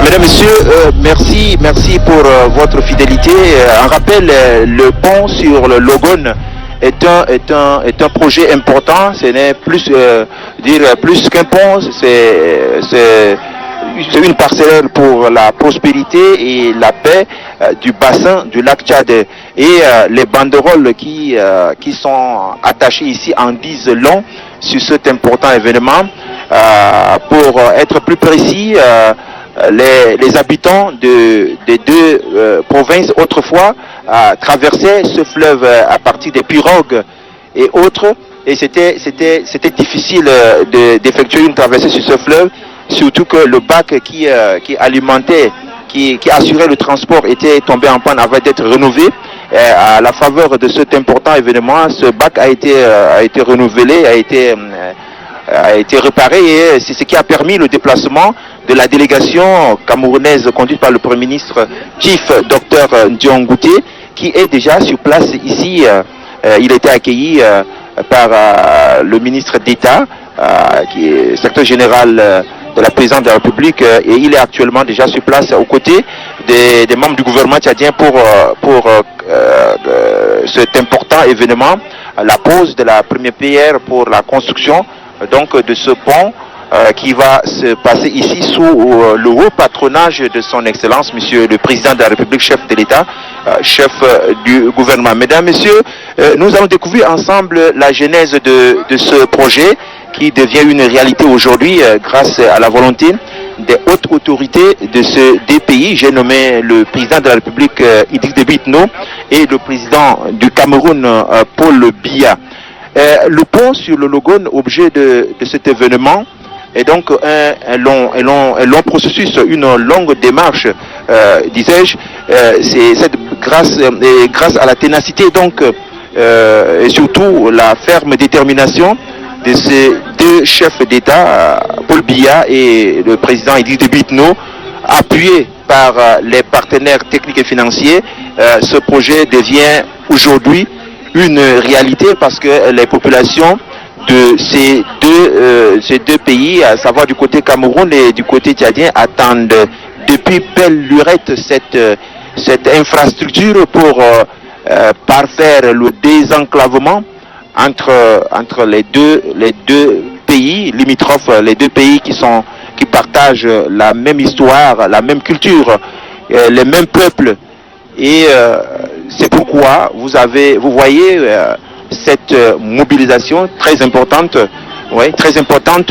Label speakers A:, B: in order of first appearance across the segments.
A: Mesdames, Messieurs, merci pour votre fidélité. En rappel, le pont sur le Logone est un projet important. Ce n'est plus plus qu'un pont, c'est une parcelle pour la prospérité et la paix du bassin du lac Tchad. Et les banderoles qui sont attachées ici en disent long sur cet important événement. Pour être plus précis, les habitants des deux provinces autrefois traversaient ce fleuve à partir des pirogues et autres, et c'était difficile d'effectuer une traversée sur ce fleuve, surtout que le bac qui alimentait, qui assurait le transport était tombé en panne, avait d'être rénové. À la faveur de cet important événement, ce bac a été renouvelé, a été réparé, et c'est ce qui a permis le déplacement de la délégation camerounaise conduite par le Premier ministre Chief Dr Ndion Ngouté, qui est déjà sur place ici. Il a été accueilli par le ministre d'État, qui est secrétaire général de la présidente de la République, et il est actuellement déjà sur place aux côtés des membres du gouvernement tchadien pour cet important événement, la pose de la première pierre pour la construction donc de ce pont qui va se passer ici sous le haut patronage de son Excellence, Monsieur le Président de la République, chef de l'État, chef du gouvernement. Mesdames, Messieurs, nous allons découvrir ensemble la genèse de ce projet qui devient une réalité aujourd'hui grâce à la volonté des hautes autorités de ces deux pays. J'ai nommé le Président de la République, Idriss Déby Itno, et le Président du Cameroun, Paul Biya. Le pont sur le Logone, objet de cet événement, est donc un long processus, une longue démarche, disais-je. C'est grâce à la ténacité donc, et surtout la ferme détermination de ces deux chefs d'État, Paul Biya et le président Idriss Déby Itno, appuyé par les partenaires techniques et financiers. Ce projet devient aujourd'hui une réalité parce que les populations de ces deux pays, à savoir du côté Cameroun et du côté tchadien, attendent depuis belle lurette cette infrastructure pour parfaire le désenclavement entre les deux pays limitrophes, les deux pays qui partagent la même histoire, la même culture, les mêmes peuples. Et c'est pourquoi vous voyez cette mobilisation très importante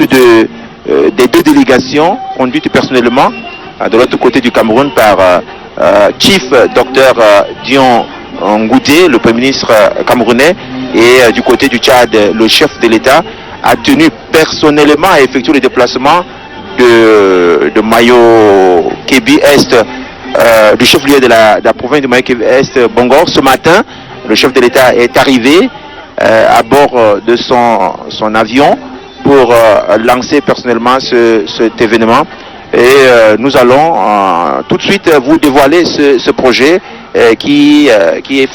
A: des deux délégations conduites personnellement de l'autre côté du Cameroun par Chief Dr Ndion Ngouté, le Premier ministre camerounais, et du côté du Tchad, le chef de l'État a tenu personnellement à effectuer le déplacement de Mayo Kébi Est, du chef-lieu de la province de Mayo Kébi Est, Bongor. Ce matin, le chef de l'État est arrivé à bord de son avion pour lancer personnellement cet événement. Et nous allons tout de suite vous dévoiler ce projet qui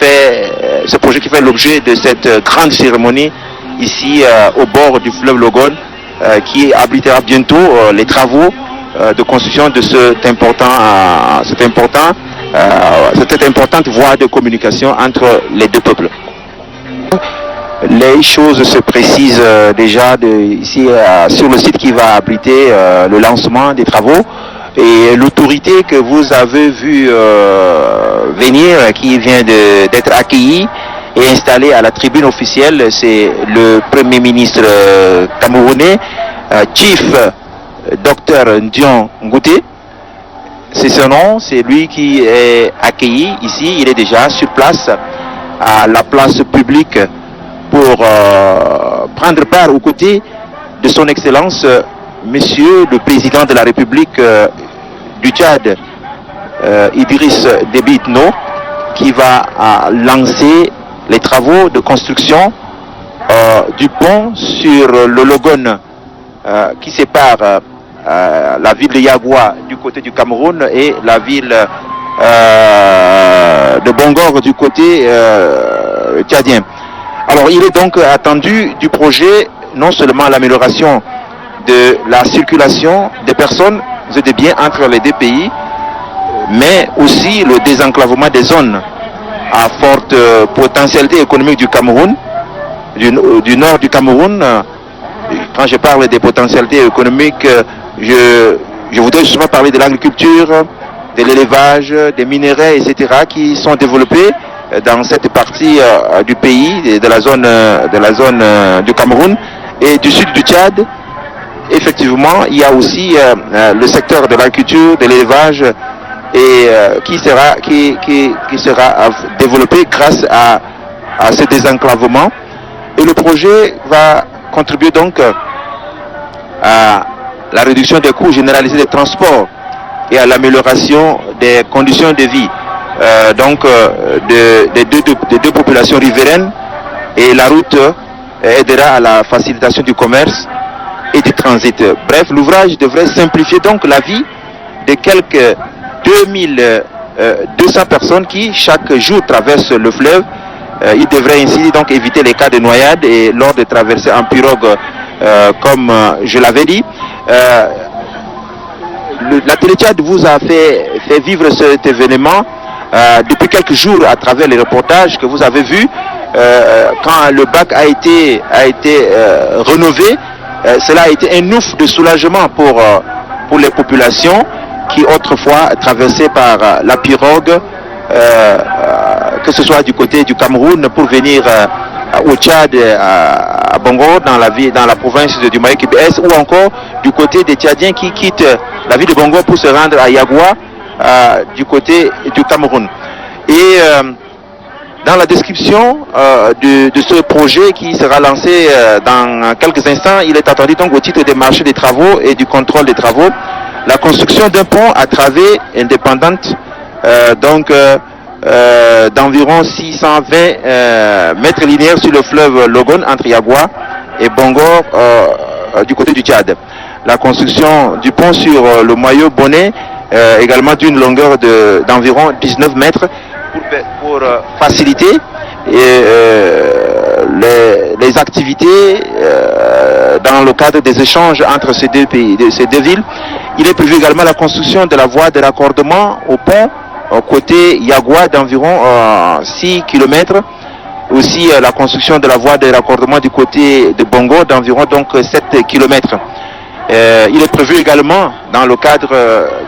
A: fait l'objet de cette grande cérémonie ici au bord du fleuve Logone, qui abritera bientôt les travaux de construction de cette importante voie de communication entre les deux peuples. Les choses se précisent déjà ici sur le site qui va abriter le lancement des travaux, et l'autorité que vous avez vu venir, qui vient d'être accueillie et installée à la tribune officielle, c'est le Premier ministre camerounais, Chief Dr Ndion Ngouté. C'est son nom, c'est lui qui est accueilli ici. Il est déjà sur place à la place publique pour prendre part aux côtés de son Excellence, Monsieur le Président de la République du Tchad, Idriss Déby Itno, qui va lancer les travaux de construction du pont sur le Logone qui sépare la ville de Yagoua du côté du Cameroun et la ville de Bongor du côté tchadien. Alors il est donc attendu du projet non seulement l'amélioration de la circulation des personnes et des biens entre les deux pays, mais aussi le désenclavement des zones à forte potentialité économique du Cameroun, du nord du Cameroun. Quand je parle des potentialités économiques, je voudrais justement parler de l'agriculture, de l'élevage, des minéraux, etc., qui sont développés dans cette partie du pays, de la zone du Cameroun et du sud du Tchad. Effectivement, il y a aussi le secteur de l'agriculture, de l'élevage, et qui sera développé grâce à ce désenclavement. Et le projet va contribuer donc à la réduction des coûts généralisés des transports et à l'amélioration des conditions de vie des deux populations riveraines, et la route aidera à la facilitation du commerce et du transit. Bref, l'ouvrage devrait simplifier donc la vie de quelques 2200 personnes qui chaque jour traversent le fleuve. Il devrait ainsi donc éviter les cas de noyade et lors de traversées en pirogue, comme je l'avais dit. La Télé-Tchad vous a fait vivre cet événement depuis quelques jours à travers les reportages que vous avez vus. Quand le bac a été rénové, cela a été un ouf de soulagement pour les populations qui autrefois traversaient par la pirogue, que ce soit du côté du Cameroun pour venir au Tchad, à Bongo, dans la province du Maïki-Est, ou encore du côté des Tchadiens qui quittent la ville de Bongo pour se rendre à Yagoua, du côté du Cameroun. Et dans la description de ce projet qui sera lancé dans quelques instants, il est attendu donc au titre des marchés des travaux et du contrôle des travaux, la construction d'un pont à travée indépendante d'environ 620 mètres linéaires sur le fleuve Logone entre Yagoua et Bongor du côté du Tchad. La construction du pont sur le Moyo Bonnet, également d'une longueur d'environ 19 mètres pour faciliter les activités dans le cadre des échanges entre ces deux pays, ces deux villes. Il est prévu également la construction de la voie de raccordement au pont côté Yagoua d'environ 6 km. Aussi la construction de la voie de raccordement du côté de Bongo d'environ donc 7 km. Il est prévu également dans le cadre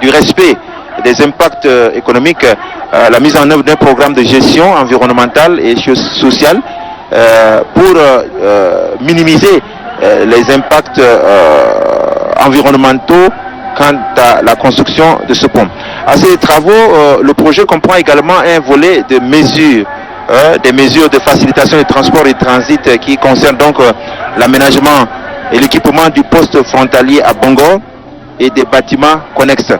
A: du respect des impacts économiques, la mise en œuvre d'un programme de gestion environnementale et sociale pour minimiser les impacts environnementaux quant à la construction de ce pont. À ces travaux, le projet comprend également un volet de mesures, des mesures de facilitation du transport et transit qui concernent donc l'aménagement et l'équipement du poste frontalier à Bongo et des bâtiments connexes.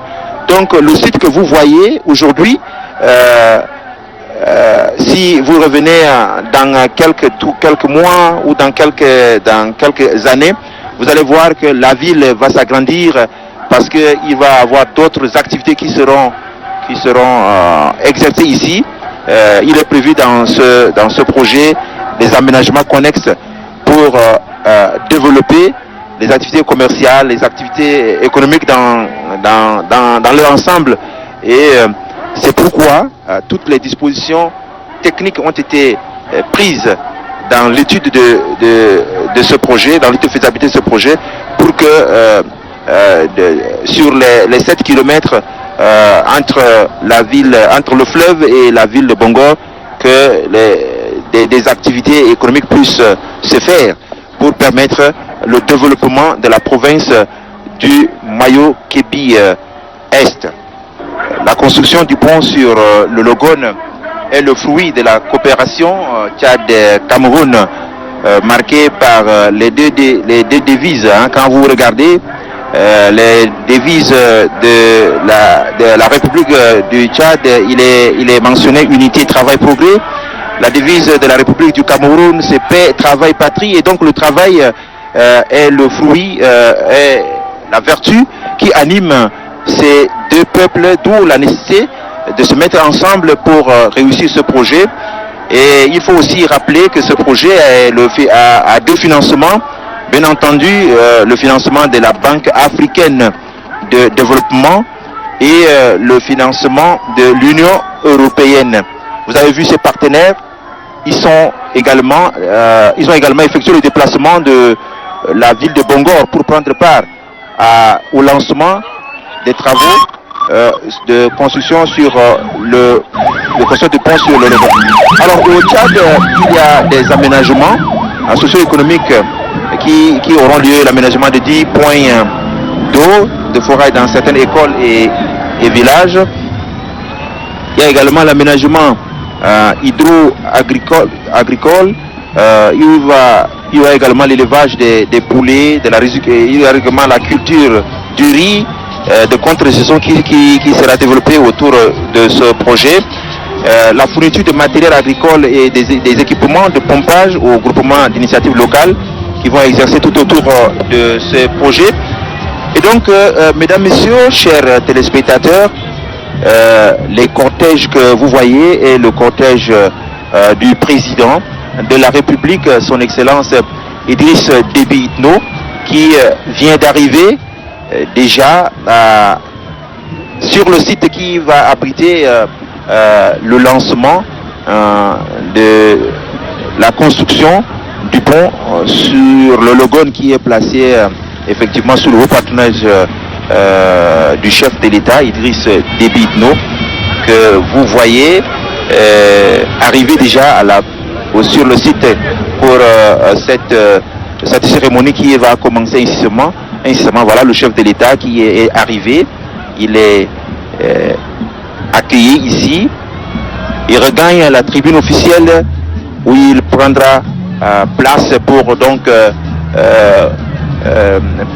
A: Donc le site que vous voyez aujourd'hui, si vous revenez dans quelques mois ou dans quelques années, vous allez voir que la ville va s'agrandir parce qu'il va y avoir d'autres activités qui seront exercées ici. Il est prévu dans ce projet des aménagements connexes pour développer les activités commerciales, les activités économiques dans leur ensemble. Et c'est pourquoi toutes les dispositions techniques ont été prises dans l'étude de ce projet, dans l'étude de faisabilité de ce projet, pour que sur les 7 km entre le fleuve et la ville de Bongo, que des activités économiques puissent se faire pour permettre le développement de la province du Mayo-Kébi Est. La construction du pont sur le Logone est le fruit de la coopération Tchad-Cameroun marquée par les deux devises. Quand vous regardez, les devises de la République du Tchad, il est mentionné unité, travail, progrès. La devise de la République du Cameroun, c'est paix, travail, patrie. Et donc le travail est le fruit, est la vertu qui anime ces deux peuples, d'où la nécessité de se mettre ensemble pour réussir ce projet. Et il faut aussi rappeler que ce projet a deux financements. Bien entendu, le financement de la Banque africaine de développement et le financement de l'Union européenne. Vous avez vu ces partenaires, ils ont également effectué le déplacement de la ville de Bongor pour prendre part au lancement des travaux de construction sur le construction de pont sur le Lébon. Alors au Tchad, il y a des aménagements socio-économiques qui auront lieu, l'aménagement de 10 points d'eau, de forage dans certaines écoles et villages. Il y a également l'aménagement hydro-agricole. Il y aura également l'élevage des poulets, il y aura également la culture du riz, de contre-saison qui sera développée autour de ce projet. La fourniture de matériel agricole et des équipements de pompage au groupement d'initiatives locales qui vont exercer tout autour de ce projet. Et donc, mesdames, messieurs, chers téléspectateurs, les cortèges que vous voyez est le cortège du président de la République, son Excellence Idriss Déby Itno, qui vient d'arriver déjà sur le site qui va abriter le lancement de la construction du pont sur le Logone qui est placé effectivement sous le haut patronage du chef de l'État, Idriss Déby Itno, que vous voyez arriver déjà sur le site pour cette cérémonie qui va commencer incessamment. Voilà le chef de l'État qui est arrivé. Il est accueilli ici. Il regagne la tribune officielle où il prendra place pour donc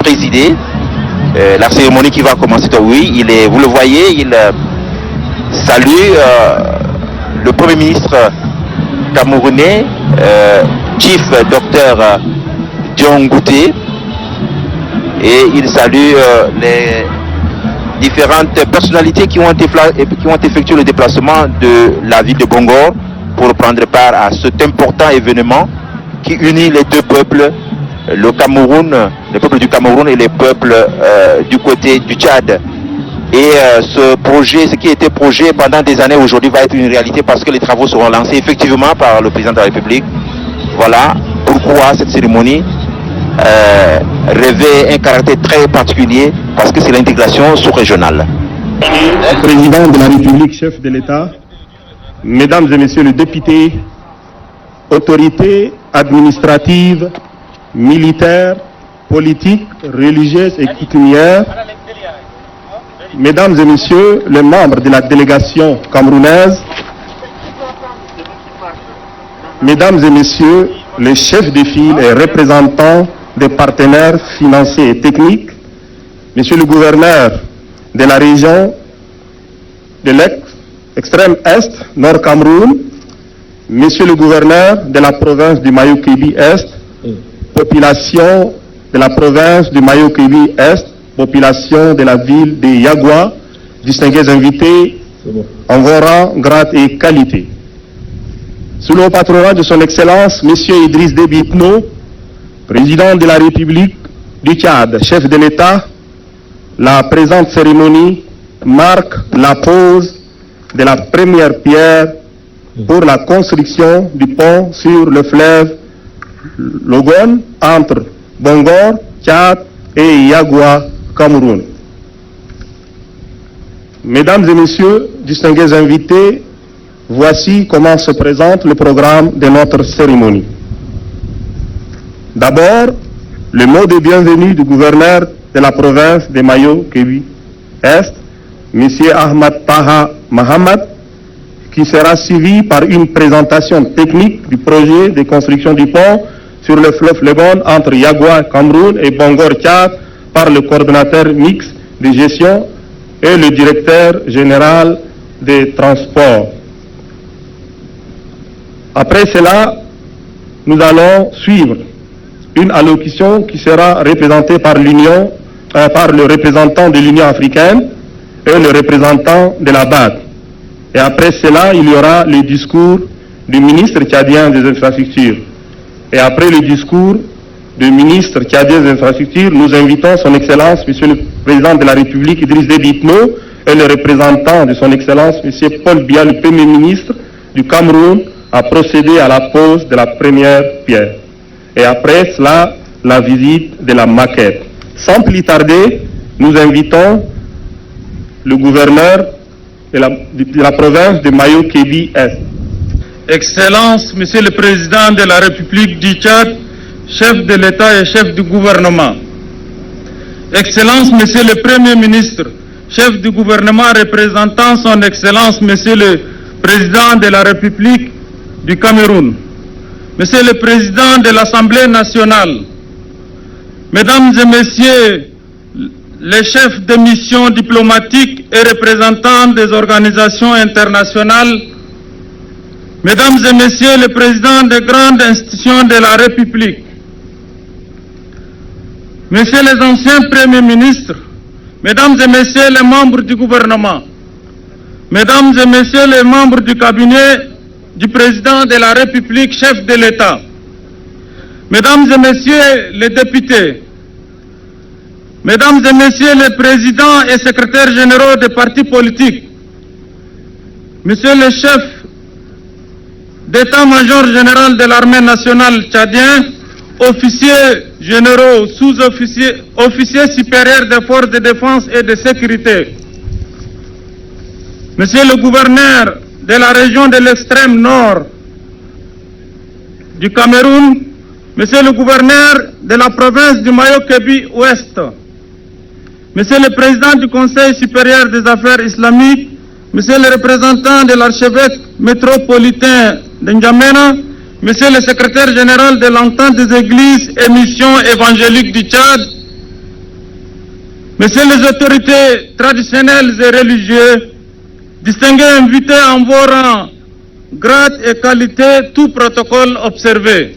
A: présider la cérémonie qui va commencer. Oui, vous le voyez, il salue le Premier ministre camerounais, Chief Dr Dion Ngouté, et il salue les différentes personnalités qui ont effectué le déplacement de la ville de Bongor pour prendre part à cet important événement qui unit les deux peuples, le peuple du Cameroun et les peuples du côté du Tchad. Et ce projet, ce qui était projet pendant des années, aujourd'hui va être une réalité parce que les travaux seront lancés effectivement par le président de la République. Voilà pourquoi cette cérémonie revêt un caractère très particulier, parce que c'est l'intégration sous-régionale.
B: Président de la République, chef de l'État, mesdames et messieurs les députés, autorités administratives, militaires, politiques, religieuses et coutumières, mesdames et messieurs les membres de la délégation camerounaise, mesdames et messieurs les chefs de file et représentants des partenaires financiers et techniques, monsieur le gouverneur de la région de l'extrême Est, Nord Cameroun, monsieur le gouverneur de la province du Mayo-Kébi-Est, population de la province du Mayo-Kébi-Est, population de la ville de Yagua, distingués invités en vos rangs, grade et qualité. Sous le patronat de son Excellence, M. Idriss Déby Itno, président de la République du Tchad, chef de l'État, la présente cérémonie marque la pose de la première pierre pour la construction du pont sur le fleuve Logone entre Bongor, Tchad et Yagua, Cameroun. Mesdames et messieurs, distingués invités, voici comment se présente le programme de notre cérémonie. D'abord, le mot de bienvenue du gouverneur de la province de Mayo-Kébi-Est, M. Ahmad Taha Mahamad, qui sera suivi par une présentation technique du projet de construction du pont sur le fleuve Logone entre Yagua, Cameroun et Bongor, Tchad, par le coordonnateur mixte de gestion et le directeur général des transports. Après cela, nous allons suivre une allocution qui sera représentée par le représentant de l'Union africaine et le représentant de la BAD. Et après cela, il y aura le discours du ministre tchadien des infrastructures. Et après le discours du ministre tchadien des infrastructures, nous invitons son Excellence, Monsieur le Président de la République, Idriss Déby Itno, et le représentant de son Excellence, Monsieur Paul Biya, le Premier ministre du Cameroun, à procéder à la pose de la première pierre. Et après cela, la visite de la maquette. Sans plus tarder, nous invitons le gouverneur de la province de Mayo-Kébi-Est.
C: Excellence, Monsieur le Président de la République du Tchad, chef de l'État et chef du gouvernement. Excellence, Monsieur le Premier ministre, chef du gouvernement représentant son Excellence, Monsieur le Président de la République du Cameroun. Monsieur le Président de l'Assemblée nationale, Mesdames et Messieurs les chefs de mission diplomatiques et représentants des organisations internationales, Mesdames et Messieurs les présidents des grandes institutions de la République, Messieurs les anciens premiers ministres, Mesdames et Messieurs les membres du gouvernement, Mesdames et Messieurs les membres du cabinet du président de la République, chef de l'État, Mesdames et Messieurs les députés, Mesdames et Messieurs les présidents et secrétaires généraux des partis politiques, Monsieur le chef d'état-major général de l'armée nationale tchadien, officiers généraux, sous-officiers, officiers supérieurs des forces de défense et de sécurité, Monsieur le gouverneur de la région de l'extrême nord du Cameroun, Monsieur le gouverneur de la province du Mayo-Kébi-Ouest, Monsieur le président du Conseil supérieur des affaires islamiques, Monsieur le représentant de l'archevêque métropolitain de N'Djamena, Monsieur le secrétaire général de l'entente des églises et missions évangéliques du Tchad, Messieurs les autorités traditionnelles et religieuses, distingués invités en vos rangs, grade et qualité, tout protocole observé.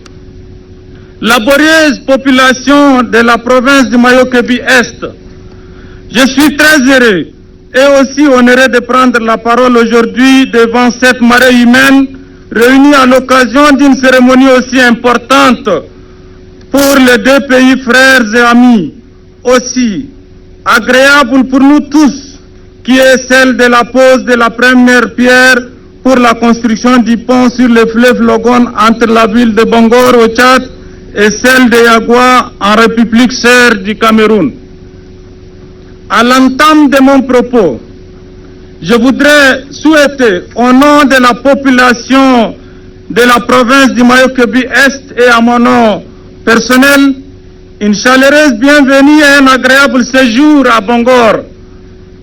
C: Laborieuse population de la province du Mayo-Kébi-Est, je suis très heureux et aussi honoré de prendre la parole aujourd'hui devant cette marée humaine réunie à l'occasion d'une cérémonie aussi importante pour les deux pays frères et amis, aussi agréable pour nous tous, qui est celle de la pose de la première pierre pour la construction du pont sur le fleuve Logon entre la ville de Bangor au Tchad et celle de Yagua en République sœur du Cameroun. À l'entame de mon propos, je voudrais souhaiter au nom de la population de la province du Mayo-Kébi-Est et à mon nom personnel, une chaleureuse bienvenue et un agréable séjour à Bangor,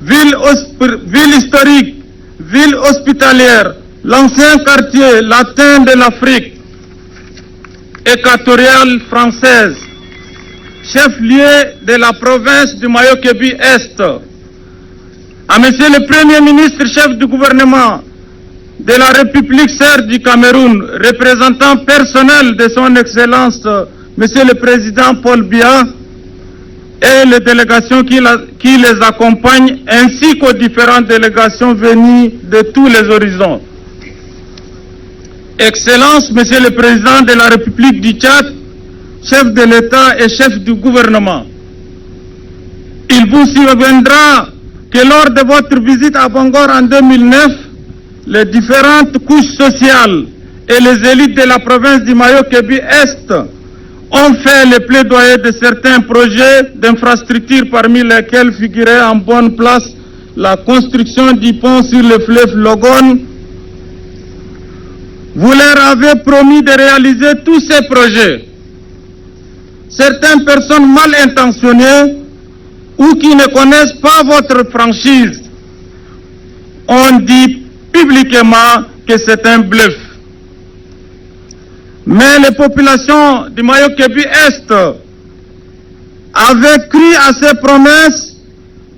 C: ville historique, ville hospitalière, l'ancien quartier latin de l'Afrique équatoriale française, chef-lieu de la province du Mayo-Kébi-Est, à Monsieur le Premier ministre, chef du gouvernement de la République sœur du Cameroun, représentant personnel de son Excellence, Monsieur le Président Paul Biya, et les délégations qui les accompagnent, ainsi qu'aux différentes délégations venues de tous les horizons. Excellence, Monsieur le Président de la République du Tchad, chef de l'État et chef du gouvernement, il vous souviendra que lors de votre visite à Bangor en 2009, les différentes couches sociales et les élites de la province du Mayo-Kébi-Est ont fait le plaidoyer de certains projets d'infrastructures parmi lesquels figurait en bonne place la construction du pont sur le fleuve Logon. Vous leur avez promis de réaliser tous ces projets. Certaines personnes mal intentionnées ou qui ne connaissent pas votre franchise ont dit publiquement que c'est un bluff. Mais les populations du Mayo-Kébi-Est, avaient cru à ces promesses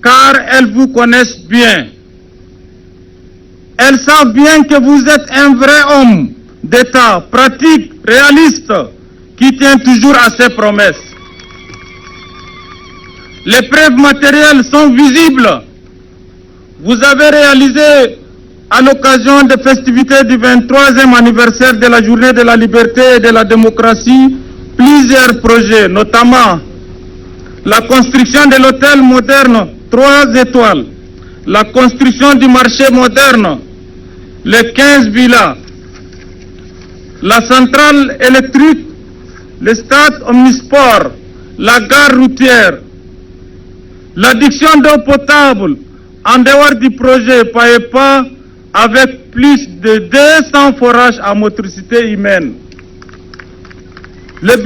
C: car elles vous connaissent bien. Elles savent bien que vous êtes un vrai homme d'État, pratique, réaliste, qui tient toujours à ses promesses. Les preuves matérielles sont visibles. Vous avez réalisé, à l'occasion des festivités du 23e anniversaire de la Journée de la Liberté et de la Démocratie, plusieurs projets, notamment la construction de l'hôtel moderne 3 étoiles, la construction du marché moderne, les 15 villas, la centrale électrique, le stade omnisport, la gare routière, l'adduction d'eau potable en dehors du projet PAEPA avec plus de 200 forages à motricité humaine. Le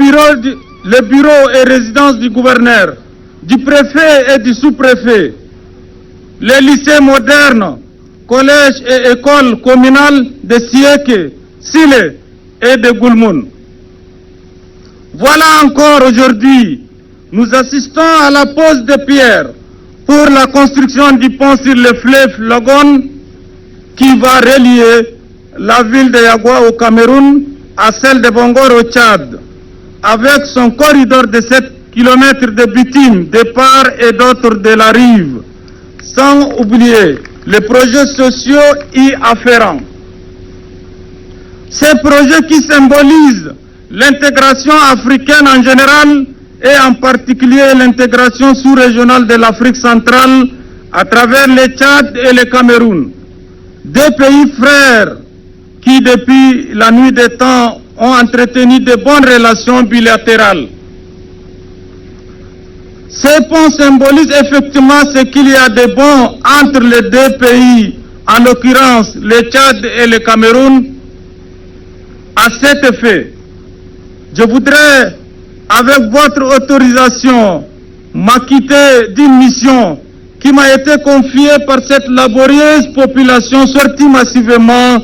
C: bureau et résidence du gouverneur, du préfet et du sous-préfet, les lycées modernes, collèges et écoles communales de Sieke, Sile et de Goulmoun. Voilà encore aujourd'hui, nous assistons à la pose de pierre pour la construction du pont sur le fleuve Logone qui va relier la ville de Yagua au Cameroun à celle de Bongor au Tchad, avec son corridor de 7 km de bitume de part et d'autre de la rive, sans oublier les projets sociaux y afférents. Ces projets qui symbolisent l'intégration africaine en général et en particulier l'intégration sous-régionale de l'Afrique centrale à travers le Tchad et le Cameroun, deux pays frères qui depuis la nuit des temps ont entretenu de bonnes relations bilatérales. Ces ponts symbolisent effectivement ce qu'il y a de bon entre les deux pays, en l'occurrence le Tchad et le Cameroun. À cet effet, je voudrais, avec votre autorisation, m'acquitter d'une mission qui m'a été confiée par cette laborieuse population sortie massivement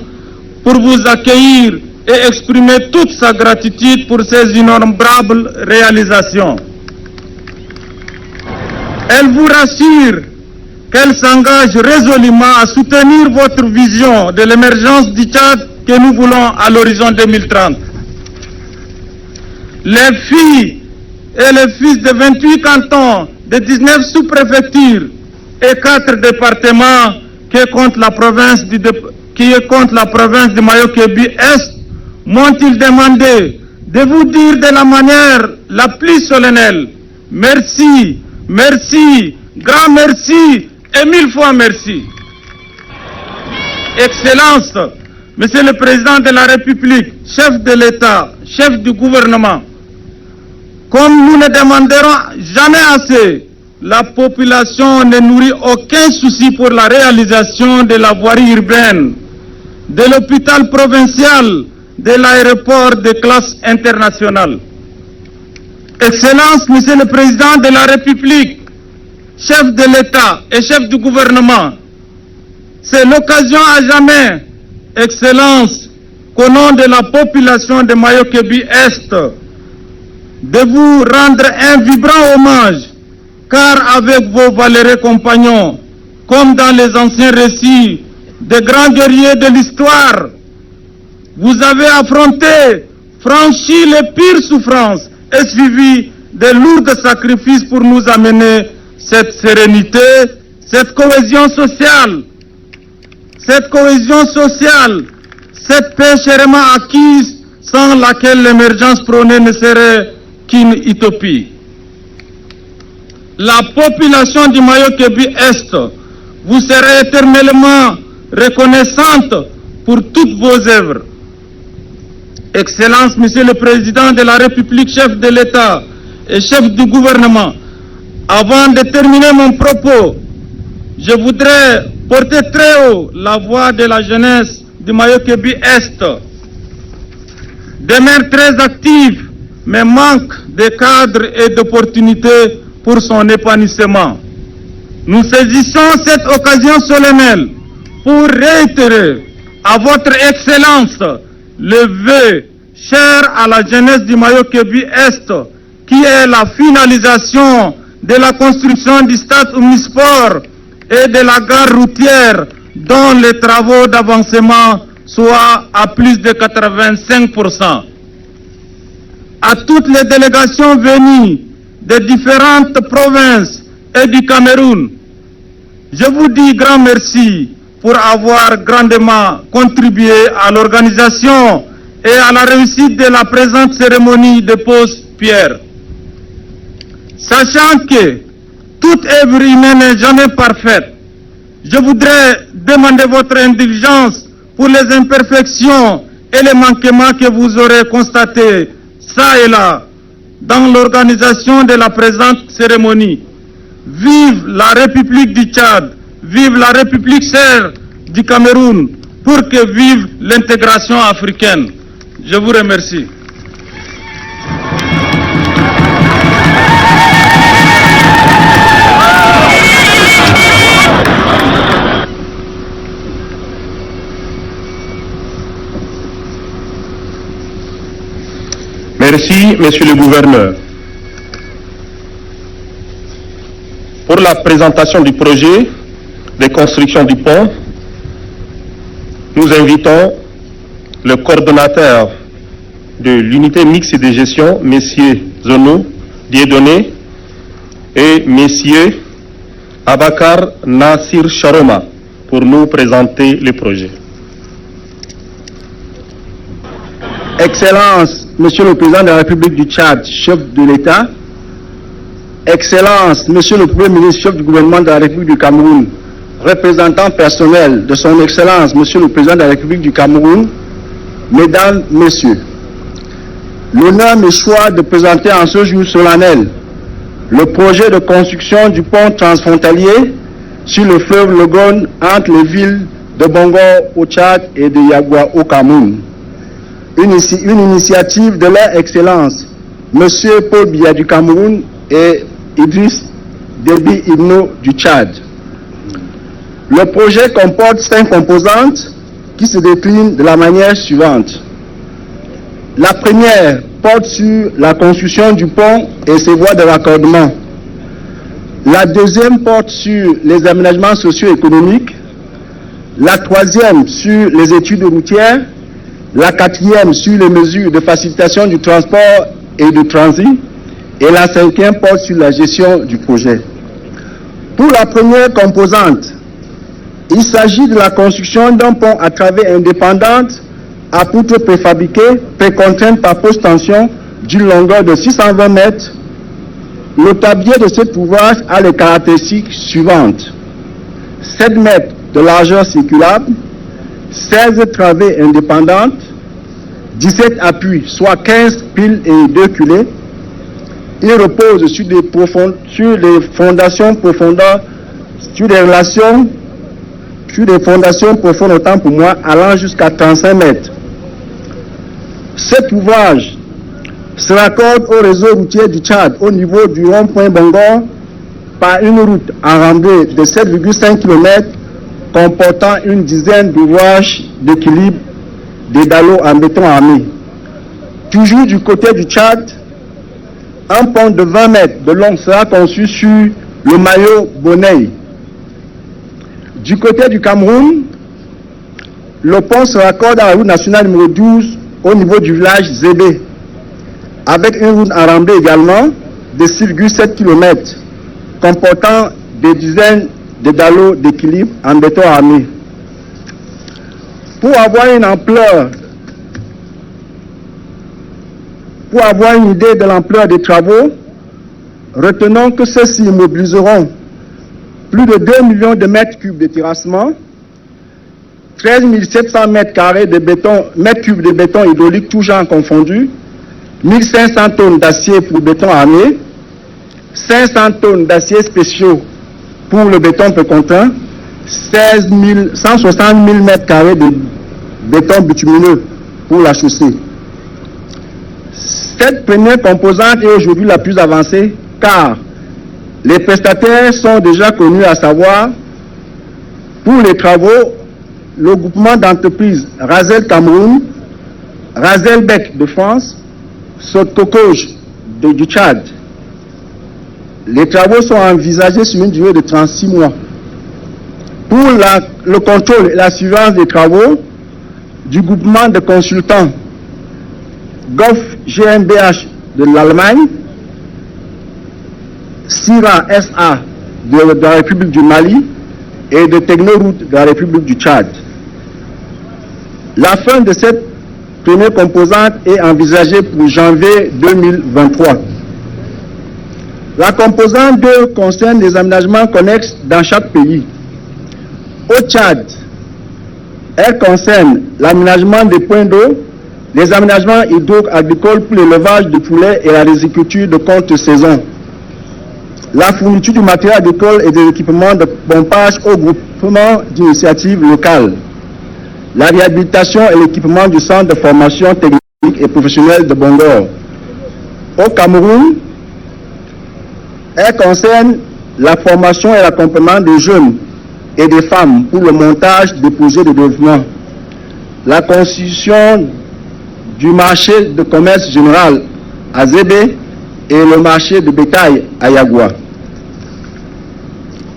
C: pour vous accueillir et exprimer toute sa gratitude pour ces innombrables réalisations. Elle vous rassure qu'elle s'engage résolument à soutenir votre vision de l'émergence du Tchad que nous voulons à l'horizon 2030. Les filles et les fils de 28 cantons, de 19 sous-préfectures et 4 départements qui compte la province du Mayo-Kébi-Est m'ont-ils demandé de vous dire de la manière la plus solennelle merci, merci, grand merci et 1000 fois merci. Excellence, Monsieur le Président de la République, chef de l'État, chef du gouvernement, comme nous ne demanderons jamais assez, la population ne nourrit aucun souci pour la réalisation de la voirie urbaine, de l'hôpital provincial, de l'aéroport de classe internationale. Excellence, Monsieur le Président de la République, chef de l'État et chef du gouvernement, c'est l'occasion à jamais, Excellence, qu'au nom de la population de Mayo-Kébi-Est, de vous rendre un vibrant hommage, car avec vos valeureux compagnons, comme dans les anciens récits des grands guerriers de l'histoire, vous avez affronté, franchi les pires souffrances et suivi de lourds sacrifices pour nous amener cette sérénité, cette cohésion sociale, cette paix chèrement acquise, sans laquelle l'émergence prônée ne serait qu'une utopie. La population du Mayo-Kébi-Est vous sera éternellement reconnaissante pour toutes vos œuvres. Excellence, Monsieur le Président de la République, chef de l'État et chef du gouvernement, avant de terminer mon propos, je voudrais porter très haut la voix de la jeunesse du Mayo-Kébi-Est, des mères très actives, mais manque de cadres et d'opportunités pour son épanouissement. Nous saisissons cette occasion solennelle pour réitérer à votre Excellence le vœu cher à la jeunesse du Mayo-Kébi-Est qui est la finalisation de la construction du stade Omnisport et de la gare routière dont les travaux d'avancement soient à plus de 85%. À toutes les délégations venues de différentes provinces et du Cameroun, je vous dis grand merci pour avoir grandement contribué à l'organisation et à la réussite de la présente cérémonie de pose pierre. Sachant que toute œuvre humaine n'est jamais parfaite, je voudrais demander votre indulgence pour les imperfections et les manquements que vous aurez constatés ça et là dans l'organisation de la présente cérémonie. Vive la République du Tchad, vive la République sœur du Cameroun, pour que vive l'intégration africaine. Je vous remercie.
B: Merci, Monsieur le Gouverneur. Pour la présentation du projet de construction du pont, nous invitons le coordonnateur de l'unité mixte de gestion, M. Zonou Dieudonné, et M. Abakar Nassir Charoma, pour nous présenter le projet.
D: Excellence, Monsieur le Président de la République du Tchad, chef de l'État. Excellence, Monsieur le Premier ministre, chef du gouvernement de la République du Cameroun, représentant personnel de son Excellence, Monsieur le Président de la République du Cameroun, Mesdames, Messieurs, l'honneur me choisit de présenter en ce jour solennel le projet de construction du pont transfrontalier sur le fleuve Logone entre les villes de Bongo au Tchad et de Yagua au Cameroun. Une initiative de leur Excellence, Monsieur Paul Biya du Cameroun et Idriss Déby Itno du Tchad. Le projet comporte 5 composantes qui se déclinent de la manière suivante. La première porte sur la construction du pont et ses voies de raccordement. La deuxième porte sur les aménagements socio-économiques. La troisième sur les études routières. La quatrième sur les mesures de facilitation du transport et du transit. Et la cinquième porte sur la gestion du projet. Pour la première composante, il s'agit de la construction d'un pont à travers indépendante à poutres préfabriquées, précontraintes par post-tension d'une longueur de 620 mètres. Le tablier de cet ouvrage a les caractéristiques suivantes. 7 mètres de largeur circulable, 16 travées indépendantes, 17 appuis, soit 15 piles et 2 culées. Il repose sur des fondations profondes, sur des fondations profondes autant pour moi, allant jusqu'à 35 mètres. Cet ouvrage se raccorde au réseau routier du Tchad au niveau du rond-point Bongo par une route enrambée de 7,5 km comportant une dizaine d'ouvrages d'équilibre des dallots en béton armé. Toujours du côté du Tchad, un pont de 20 mètres de long sera conçu sur le maillot Bonnet. Du côté du Cameroun, le pont se raccorde à la route nationale numéro 12 au niveau du village Zébé, avec une route enrambée également de 6,7 km, comportant des dizaines de dallots d'équilibre en béton armé. Pour avoir une idée de l'ampleur des travaux, retenons que ceux-ci mobiliseront plus de 2 millions de mètres cubes de terrassement, 13 700 mètres carrés de béton, mètres cubes de béton hydraulique tout genre confondu, 1500 tonnes d'acier pour béton armé, 500 tonnes d'acier spéciaux pour le béton précontraint, 160 000 mètres carrés de béton bitumineux pour la chaussée. Cette première composante est aujourd'hui la plus avancée car les prestataires sont déjà connus, à savoir, pour les travaux, le groupement d'entreprises Razel Cameroun, Razel Bec de France, Sotokoj du Tchad. Les travaux sont envisagés sur une durée de 36 mois. Pour le contrôle et la surveillance des travaux du groupement de consultants Gof GmbH de l'Allemagne, CIRA SA de la République du Mali et de Technoroute de la République du Tchad. La fin de cette première composante est envisagée pour janvier 2023. La composante 2 concerne les aménagements connexes dans chaque pays. Au Tchad, elle concerne l'aménagement des points d'eau, les aménagements hydro-agricoles pour l'élevage de poulets et la riziculture de courte saison, la fourniture du matériel agricole et des équipements de pompage au groupement d'initiatives locales, la réhabilitation et l'équipement du centre de formation technique et professionnelle de Bongor. Au Cameroun, elle concerne la formation et l'accompagnement des jeunes et des femmes pour le montage des projets de développement, la constitution du marché de commerce général à Zébé et le marché de bétail à Yagua,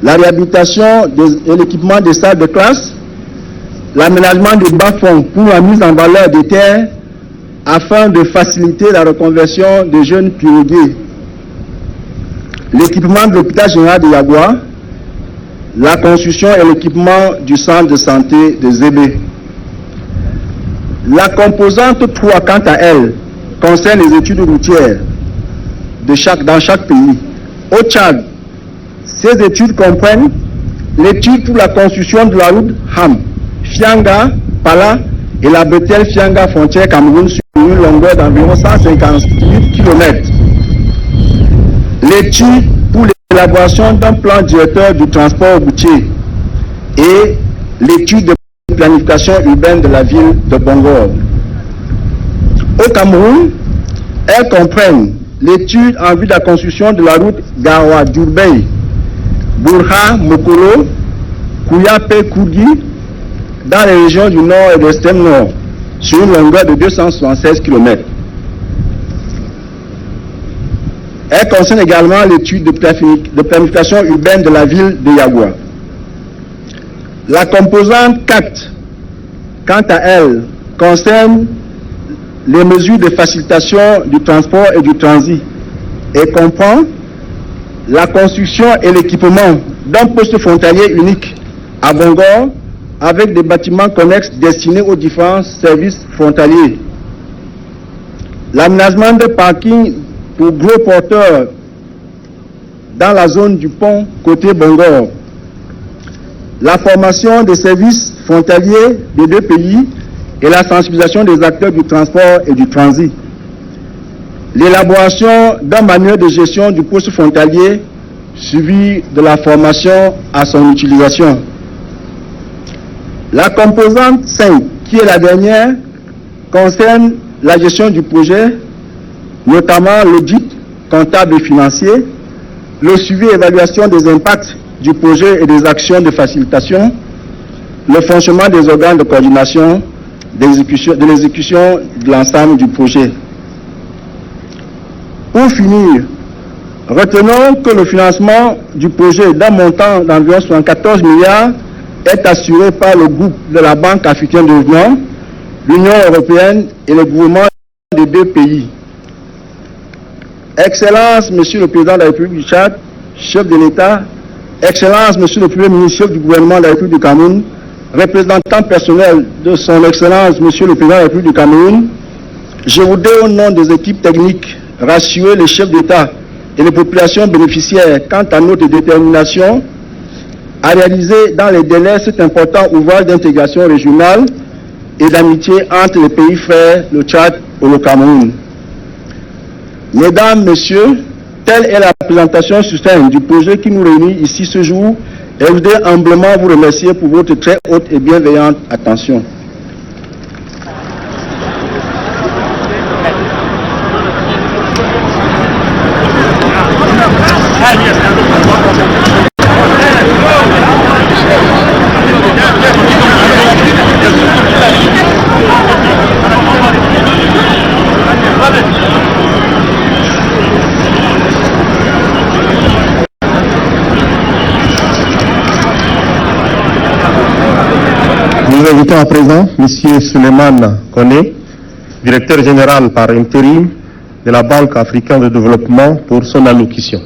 D: la réhabilitation et l'équipement des salles de classe, l'aménagement des bas-fonds pour la mise en valeur des terres afin de faciliter la reconversion des jeunes piroguiers, l'équipement de l'hôpital général de Yagua, la construction et l'équipement du centre de santé de Zébé. La composante 3, quant à elle, concerne les études routières dans chaque pays. Au Tchad, ces études comprennent l'étude pour la construction de la route Ham, Fianga, Pala et la bretelle Fianga frontière Cameroun sur une longueur d'environ 158 km. L'étude pour l'élaboration d'un plan directeur du transport routier et l'étude de planification urbaine de la ville de Bongor. Au Cameroun, elles comprennent l'étude en vue de la construction de la route Gawa-Durbey, Bourha-Mokolo, Kouyape-Kourgi, dans les régions du nord et de l'extrême nord, sur une longueur de 276 km. Elle concerne également l'étude de planification urbaine de la ville de Yagua. La composante 4, quant à elle, concerne les mesures de facilitation du transport et du transit et comprend la construction et l'équipement d'un poste frontalier unique à Bongor avec des bâtiments connexes destinés aux différents services frontaliers, l'aménagement de parking pour gros porteurs dans la zone du pont côté Bongor, la formation des services frontaliers des deux pays et la sensibilisation des acteurs du transport et du transit, l'élaboration d'un manuel de gestion du poste frontalier suivi de la formation à son utilisation. La composante 5, qui est la dernière, concerne la gestion du projet, notamment l'audit comptable et financier, le suivi et évaluation des impacts du projet et des actions de facilitation, le fonctionnement des organes de coordination de l'exécution de l'ensemble du projet. Pour finir, retenons que le financement du projet d'un montant d'environ 74 milliards est assuré par le groupe de la Banque africaine de développement, l'Union européenne et le gouvernement des deux pays. Excellence, Monsieur le Président de la République du Tchad, chef de l'État, Excellence, Monsieur le Premier ministre, chef du gouvernement de la République du Cameroun, représentant personnel de son Excellence, Monsieur le Président de la République du Cameroun, je voudrais au nom des équipes techniques rassurer les chefs d'État et les populations bénéficiaires quant à notre détermination à réaliser dans les délais cet important ouvrage d'intégration régionale et d'amitié entre les pays frères, le Tchad et le Cameroun. Mesdames, Messieurs, telle est la présentation succincte du projet qui nous réunit ici ce jour et je voudrais humblement vous remercier pour votre très haute et bienveillante attention.
B: Nous invitons à présent M. Suleiman Koné, directeur général par intérim de la Banque africaine de développement, pour son allocution.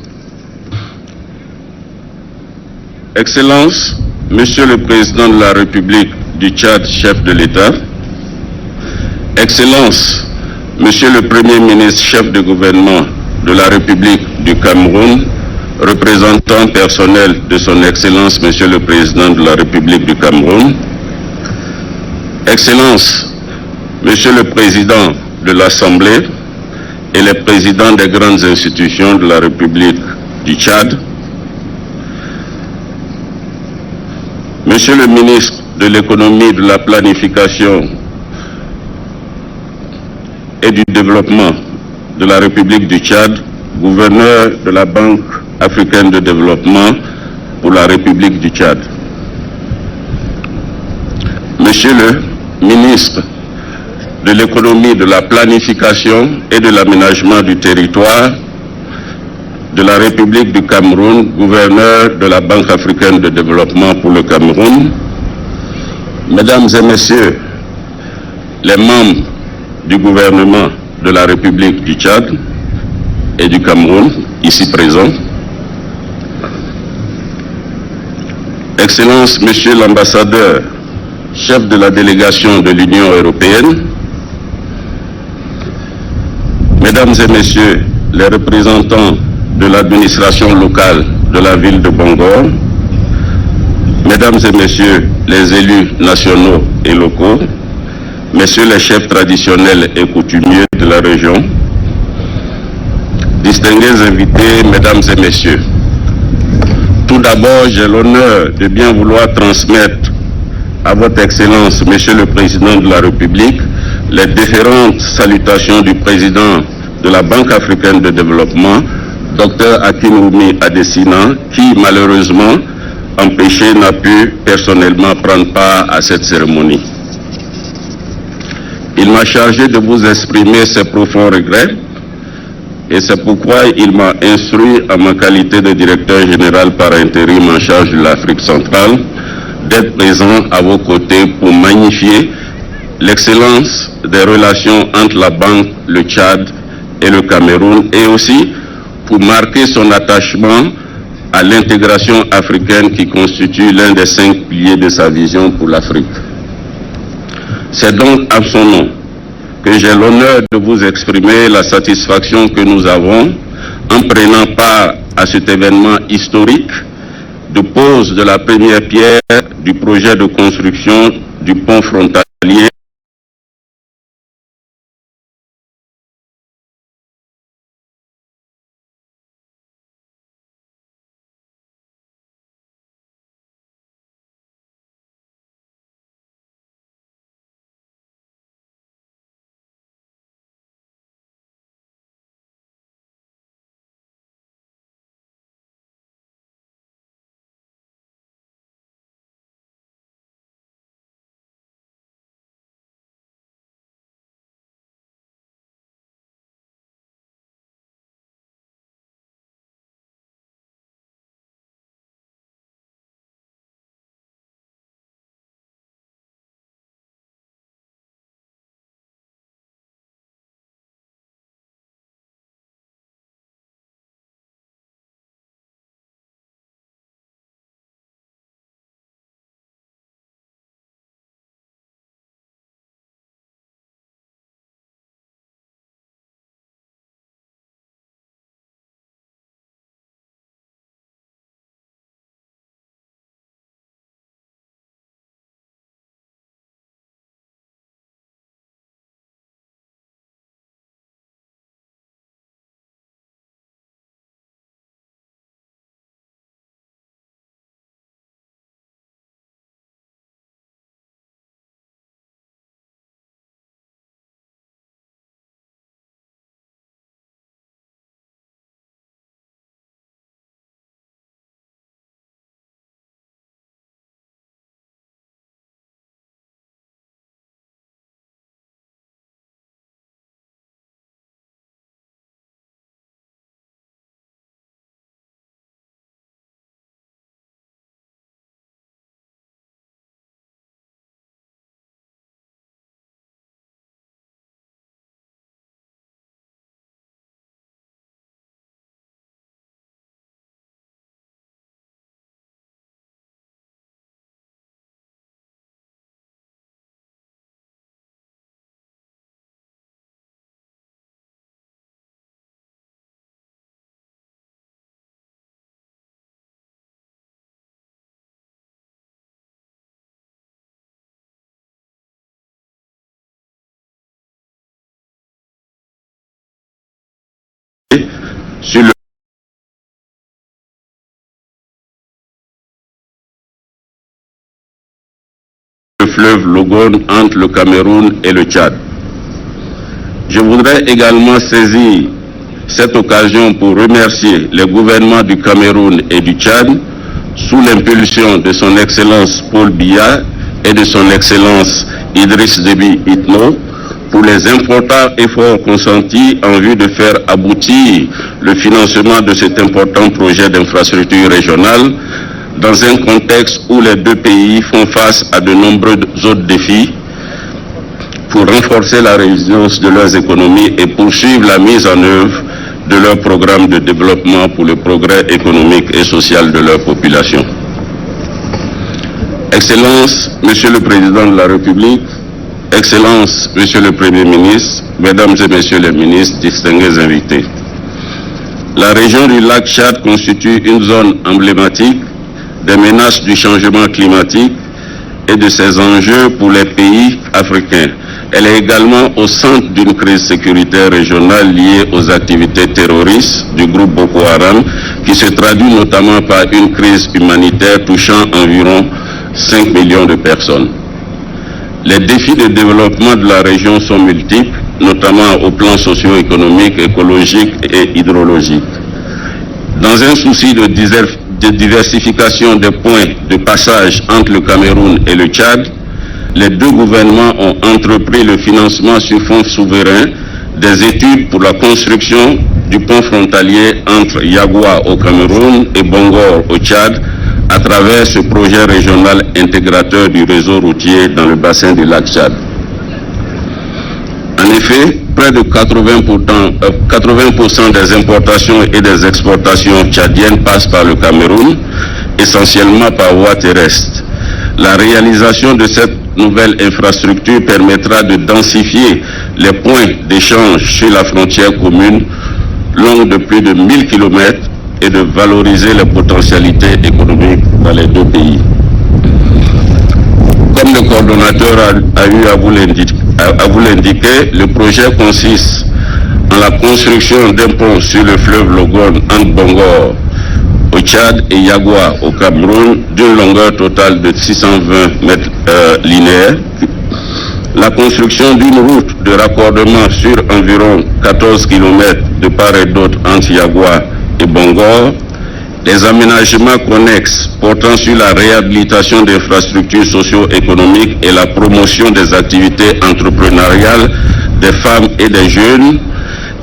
E: Excellences, Monsieur le Président de la République du Tchad, chef de l'État, Excellences, Monsieur le Premier ministre, chef de gouvernement de la République du Cameroun, représentant personnel de son Excellence, Monsieur le Président de la République du Cameroun, Excellences, Monsieur le Président de l'Assemblée et les présidents des grandes institutions de la République du Tchad, Monsieur le ministre de l'économie, de la planification et du développement de la République du Tchad, gouverneur de la Banque africaine de développement pour la République du Tchad. Monsieur le ministre de l'économie, de la planification et de l'aménagement du territoire de la République du Cameroun, gouverneur de la Banque africaine de développement pour le Cameroun, Mesdames et Messieurs les membres du gouvernement de la République du Tchad et du Cameroun, ici présents, Excellence, Monsieur l'ambassadeur, chef de la délégation de l'Union européenne, Mesdames et Messieurs les représentants de l'administration locale de la ville de Bangor, Mesdames et Messieurs les élus nationaux et locaux, Messieurs les chefs traditionnels et coutumiers de la région, distingués invités, Mesdames et Messieurs, tout d'abord, j'ai l'honneur de bien vouloir transmettre à votre Excellence, Monsieur le Président de la République, les différentes salutations du Président de la Banque africaine de développement, Dr Akinwumi Adesina, qui malheureusement, empêché, n'a pu personnellement prendre part à cette cérémonie. Il m'a chargé de vous exprimer ses profonds regrets et c'est pourquoi il m'a instruit en ma qualité de directeur général par intérim en charge de l'Afrique centrale d'être présent à vos côtés pour magnifier l'excellence des relations entre la Banque, le Tchad et le Cameroun et aussi pour marquer son attachement à l'intégration africaine qui constitue l'un des 5 piliers de sa vision pour l'Afrique. C'est donc à son nom que j'ai l'honneur de vous exprimer la satisfaction que nous avons en prenant part à cet événement historique de pose de la première pierre du projet de construction du pont frontalier sur le fleuve Logone entre le Cameroun et le Tchad. Je voudrais également saisir cette occasion pour remercier les gouvernements du Cameroun et du Tchad sous l'impulsion de son Excellence Paul Biya et de son Excellence Idriss Déby Itno pour les importants efforts consentis en vue de faire aboutir le financement de cet important projet d'infrastructure régionale dans un contexte où les deux pays font face à de nombreux autres défis pour renforcer la résilience de leurs économies et poursuivre la mise en œuvre de leur programme de développement pour le progrès économique et social de leur population. Excellences, Monsieur le Président de la République, Excellences, Monsieur le Premier ministre, Mesdames et Messieurs les ministres, distingués invités. La région du lac Tchad constitue une zone emblématique des menaces du changement climatique et de ses enjeux pour les pays africains. Elle est également au centre d'une crise sécuritaire régionale liée aux activités terroristes du groupe Boko Haram, qui se traduit notamment par une crise humanitaire touchant environ 5 millions de personnes. Les défis de développement de la région sont multiples, notamment au plan socio-économique, écologique et hydrologique. Dans un souci de diversification des points de passage entre le Cameroun et le Tchad, les deux gouvernements ont entrepris le financement sur fonds souverains des études pour la construction du pont frontalier entre Yagoua au Cameroun et Bongor au Tchad à travers ce projet régional intégrateur du réseau routier dans le bassin du lac Tchad. En effet, près de 80% des importations et des exportations tchadiennes passent par le Cameroun, essentiellement par voie terrestre. La réalisation de cette nouvelle infrastructure permettra de densifier les points d'échange sur la frontière commune longue de plus de 1000 km et de valoriser les potentialités économiques dans les deux pays. Comme le coordonnateur a eu à vous l'indiquer, le projet consiste en la construction d'un pont sur le fleuve Logone entre Bongor au Tchad et Yagoua au Cameroun d'une longueur totale de 620 mètres linéaires, la construction d'une route de raccordement sur environ 14 km de part et d'autre entre Yagoua et Bongor, les aménagements connexes portant sur la réhabilitation d'infrastructures socio-économiques et la promotion des activités entrepreneuriales des femmes et des jeunes,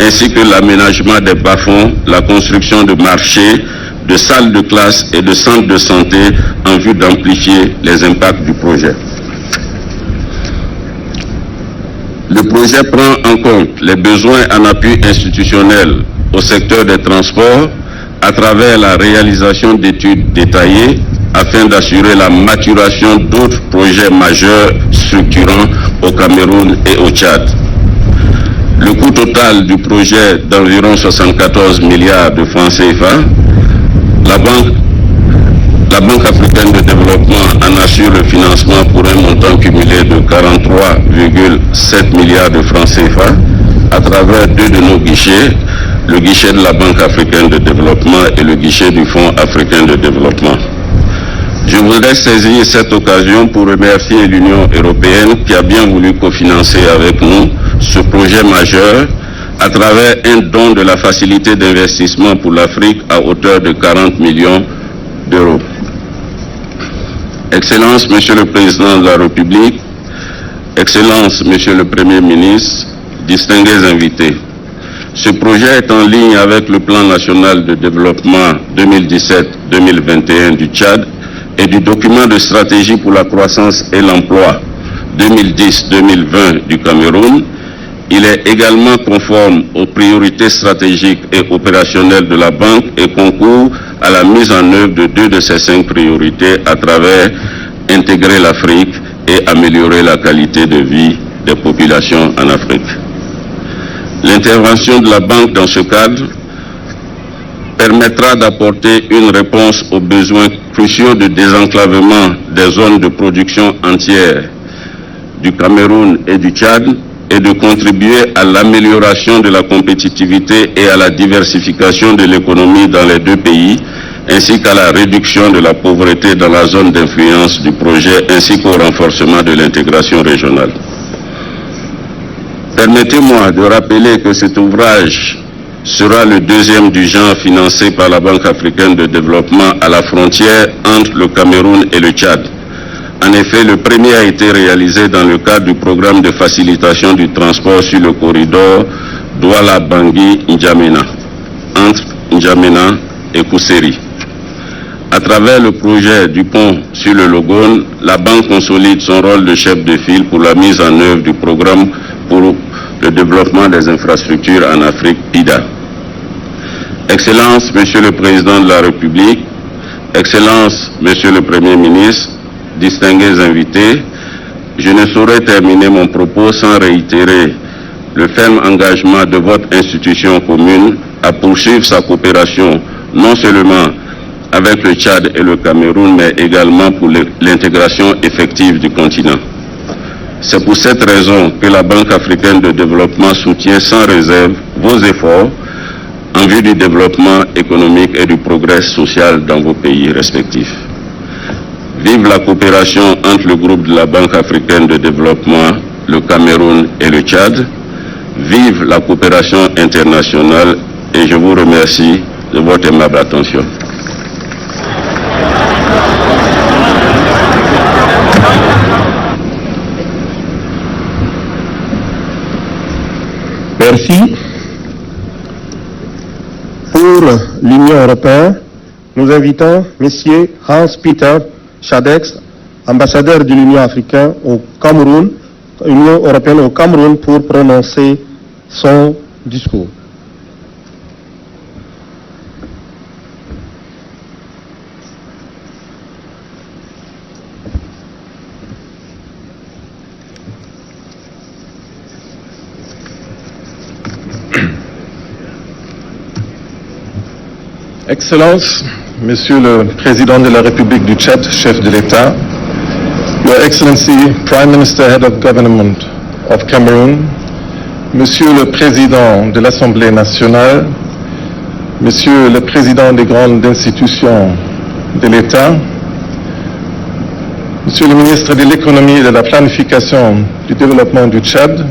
E: ainsi que l'aménagement des bas-fonds, la construction de marchés, de salles de classe et de centres de santé en vue d'amplifier les impacts du projet. Le projet prend en compte les besoins en appui institutionnel au secteur des transports à travers la réalisation d'études détaillées afin d'assurer la maturation d'autres projets majeurs structurants au Cameroun et au Tchad. Le coût total du projet d'environ 74 milliards de francs CFA. La Banque africaine de développement en assure le financement pour un montant cumulé de 43,7 milliards de francs CFA à travers deux de nos guichets, le guichet de la Banque africaine de développement et le guichet du Fonds africain de développement. Je voudrais saisir cette occasion pour remercier l'Union européenne qui a bien voulu cofinancer avec nous ce projet majeur à travers un don de la facilité d'investissement pour l'Afrique à hauteur de 40 millions d'euros. Excellences, Monsieur le Président de la République, Excellences, Monsieur le Premier ministre, distingués invités, ce projet est en ligne avec le Plan national de développement 2017-2021 du Tchad et du document de stratégie pour la croissance et l'emploi 2010-2020 du Cameroun. Il est également conforme aux priorités stratégiques et opérationnelles de la Banque et concourt à la mise en œuvre de 2 de ces 5 priorités à travers intégrer l'Afrique et améliorer la qualité de vie des populations en Afrique. L'intervention de la Banque dans ce cadre permettra d'apporter une réponse aux besoins cruciaux de désenclavement des zones de production entières du Cameroun et du Tchad, est de contribuer à l'amélioration de la compétitivité et à la diversification de l'économie dans les deux pays, ainsi qu'à la réduction de la pauvreté dans la zone d'influence du projet, ainsi qu'au renforcement de l'intégration régionale. Permettez-moi de rappeler que cet ouvrage sera le deuxième du genre financé par la Banque africaine de développement à la frontière entre le Cameroun et le Tchad. En effet, le premier a été réalisé dans le cadre du programme de facilitation du transport sur le corridor Douala-Bangui-N'Djamena, entre N'Djamena et Kousseri. À travers le projet du pont sur le Logone, la Banque consolide son rôle de chef de file pour la mise en œuvre du programme pour le développement des infrastructures en Afrique, PIDA. Excellences, Monsieur le Président de la République, Excellences, Monsieur le Premier ministre, distingués invités, je ne saurais terminer mon propos sans réitérer le ferme engagement de votre institution commune à poursuivre sa coopération non seulement avec le Tchad et le Cameroun, mais également pour l'intégration effective du continent. C'est pour cette raison que la Banque africaine de développement soutient sans réserve vos efforts en vue du développement économique et du progrès social dans vos pays respectifs. Vive la coopération entre le groupe de la Banque africaine de développement, le Cameroun et le Tchad. Vive la coopération internationale et je vous remercie de votre aimable attention.
B: Merci. Pour l'Union européenne, nous invitons M. Hans-Peter Chadex, ambassadeur de l'Union africaine au Cameroun, Union européenne au Cameroun, pour prononcer son discours.
F: Excellences, Monsieur le Président de la République du Tchad, chef de l'État, Your Excellency, Prime Minister, Head of Government of Cameroon, Monsieur le Président de l'Assemblée nationale, Monsieur le Président des grandes institutions de l'État, Monsieur le Ministre de l'Économie et de la Planification du Développement du Tchad,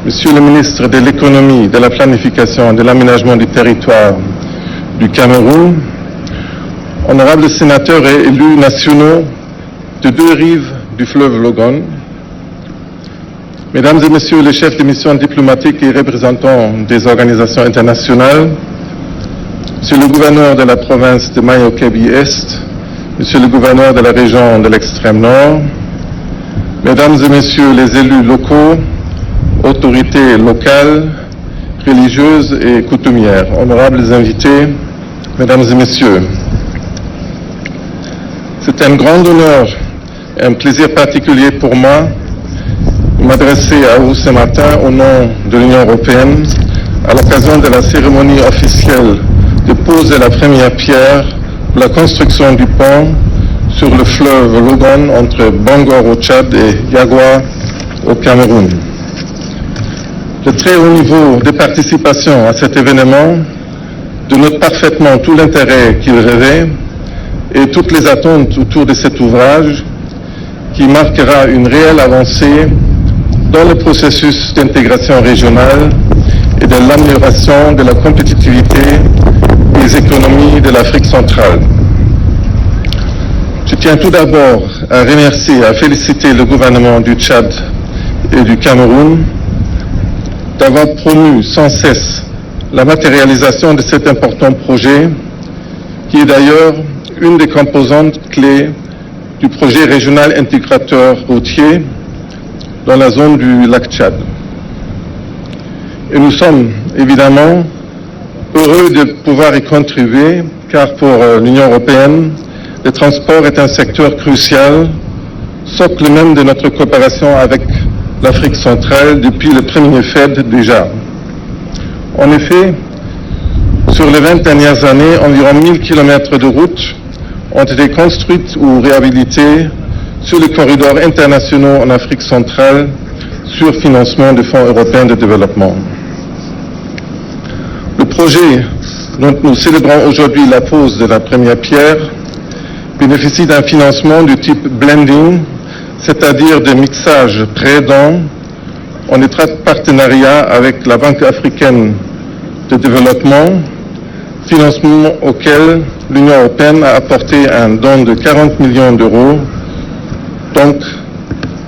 F: Monsieur le Ministre de l'Économie, de la Planification et de l'Aménagement du Territoire du Cameroun, honorables sénateurs et élus nationaux de deux rives du fleuve Logone, Mesdames et Messieurs les chefs de mission diplomatiques et représentants des organisations internationales, Monsieur le gouverneur de la province de Mayo-Kébi-Est, Monsieur le gouverneur de la région de l'extrême nord, Mesdames et Messieurs les élus locaux, autorités locales, religieuses et coutumières, honorables invités, Mesdames et Messieurs, c'est un grand honneur et un plaisir particulier pour moi de m'adresser à vous ce matin au nom de l'Union européenne à l'occasion de la cérémonie officielle de poser la première pierre pour la construction du pont sur le fleuve Logone entre Bangor au Tchad et Yagua au Cameroun. Le très haut niveau de participation à cet événement dénote parfaitement tout l'intérêt qu'il revêt et toutes les attentes autour de cet ouvrage qui marquera une réelle avancée dans le processus d'intégration régionale et de l'amélioration de la compétitivité des économies de l'Afrique centrale. Je tiens tout d'abord à remercier et à féliciter le gouvernement du Tchad et du Cameroun d'avoir promu sans cesse la matérialisation de cet important projet, qui est d'ailleurs une des composantes clés du projet régional intégrateur routier dans la zone du lac Tchad. Et nous sommes évidemment heureux de pouvoir y contribuer, car pour l'Union européenne, le transport est un secteur crucial, socle même de notre coopération avec l'Afrique centrale depuis le premier FED déjà. En effet, sur les 20 dernières années, environ 1000 km de routes ont été construites ou réhabilitées sur les corridors internationaux en Afrique centrale, sur financement des fonds européens de développement. Le projet dont nous célébrons aujourd'hui la pose de la première pierre bénéficie d'un financement du type blending, c'est-à-dire de mixage pré-don en étroit partenariat avec la Banque africaine de développement, financement auquel l'Union européenne a apporté un don de 40 millions d'euros, donc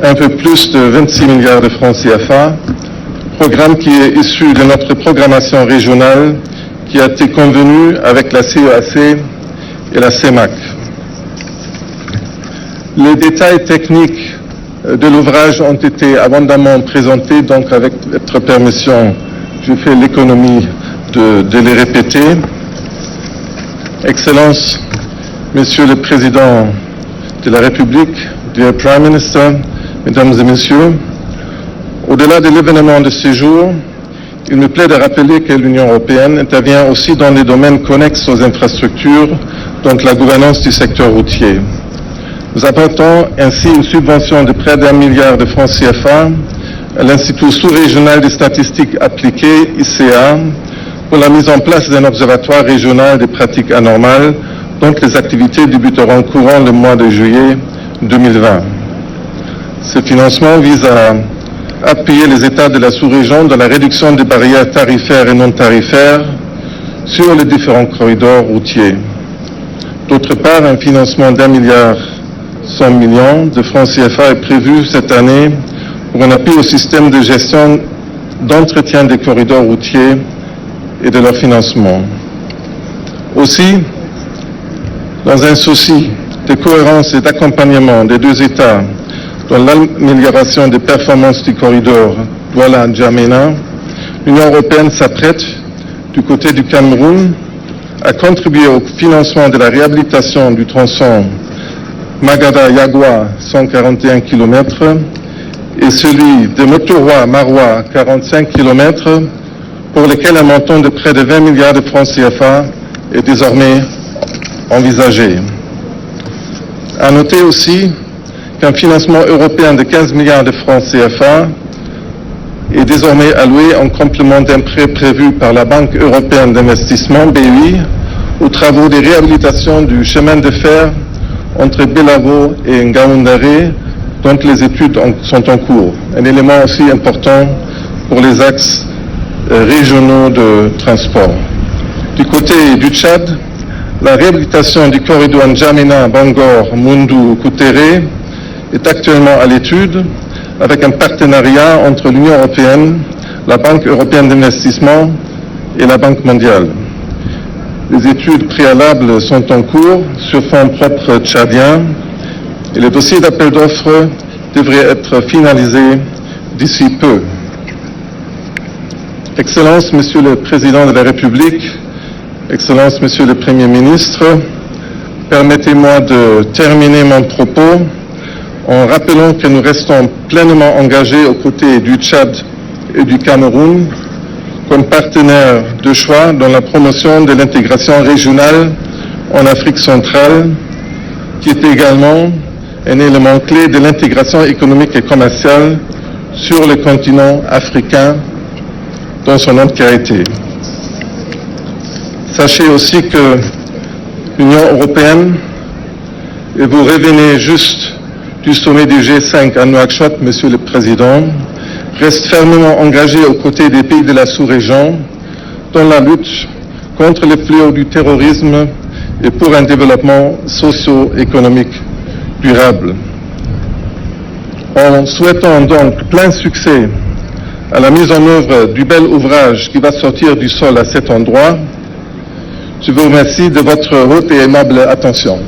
F: un peu plus de 26 milliards de francs CFA, programme qui est issu de notre programmation régionale qui a été convenue avec la CEAC et la CEMAC. Les détails techniques de l'ouvrage ont été abondamment présentés, donc avec votre permission, je fais l'économie de les répéter. Excellences, Monsieur le Président de la République, dear Prime Minister, Mesdames et Messieurs, au-delà de l'événement de ce jour, il me plaît de rappeler que l'Union européenne intervient aussi dans les domaines connexes aux infrastructures, donc la gouvernance du secteur routier. Nous apportons ainsi une subvention de près d'1 milliard de francs CFA à l'Institut sous-régional des statistiques appliquées, ICA, pour la mise en place d'un observatoire régional des pratiques anormales, dont les activités débuteront courant le mois de juillet 2020. Ce financement vise à appuyer les États de la sous-région dans la réduction des barrières tarifaires et non tarifaires sur les différents corridors routiers. D'autre part, un financement d'1 milliard 100 millions de francs CFA est prévu cette année pour un appui au système de gestion d'entretien des corridors routiers et de leur financement. Aussi, dans un souci de cohérence et d'accompagnement des deux États dans l'amélioration des performances du corridor Douala-N'Djamena, l'Union européenne s'apprête, du côté du Cameroun, à contribuer au financement de la réhabilitation du tronçon Magada-Yagwa, 141 km, et celui de Motoroa-Maroua, 45 km, pour lesquels un montant de près de 20 milliards de francs CFA est désormais envisagé. À noter aussi qu'un financement européen de 15 milliards de francs CFA est désormais alloué en complément d'un prêt prévu par la Banque européenne d'investissement, BEI, aux travaux de réhabilitation du chemin de fer entre Belavo et Ngaoundéré, dont les études sont en cours. Un élément aussi important pour les axes régionaux de transport. Du côté du Tchad, la réhabilitation du corridor N'Djamena, Bangor, Moundou, Kouteré est actuellement à l'étude avec un partenariat entre l'Union européenne, la Banque européenne d'investissement et la Banque mondiale. Les études préalables sont en cours sur fonds propres tchadiens et le dossier d'appel d'offres devrait être finalisé d'ici peu. Excellences, Monsieur le Président de la République, Excellences, Monsieur le Premier ministre, permettez-moi de terminer mon propos en rappelant que nous restons pleinement engagés aux côtés du Tchad et du Cameroun comme partenaires de choix dans la promotion de l'intégration régionale en Afrique centrale, qui est également un élément clé de l'intégration économique et commerciale sur le continent africain dans son entièreté. Sachez aussi que l'Union européenne, et vous revenez juste du sommet du G5 à Nouakchott, Monsieur le Président, reste fermement engagée aux côtés des pays de la sous-région dans la lutte contre les fléaux du terrorisme et pour un développement socio-économique durable. En souhaitant donc plein succès à la mise en œuvre du bel ouvrage qui va sortir du sol à cet endroit, je vous remercie de votre haute et aimable attention.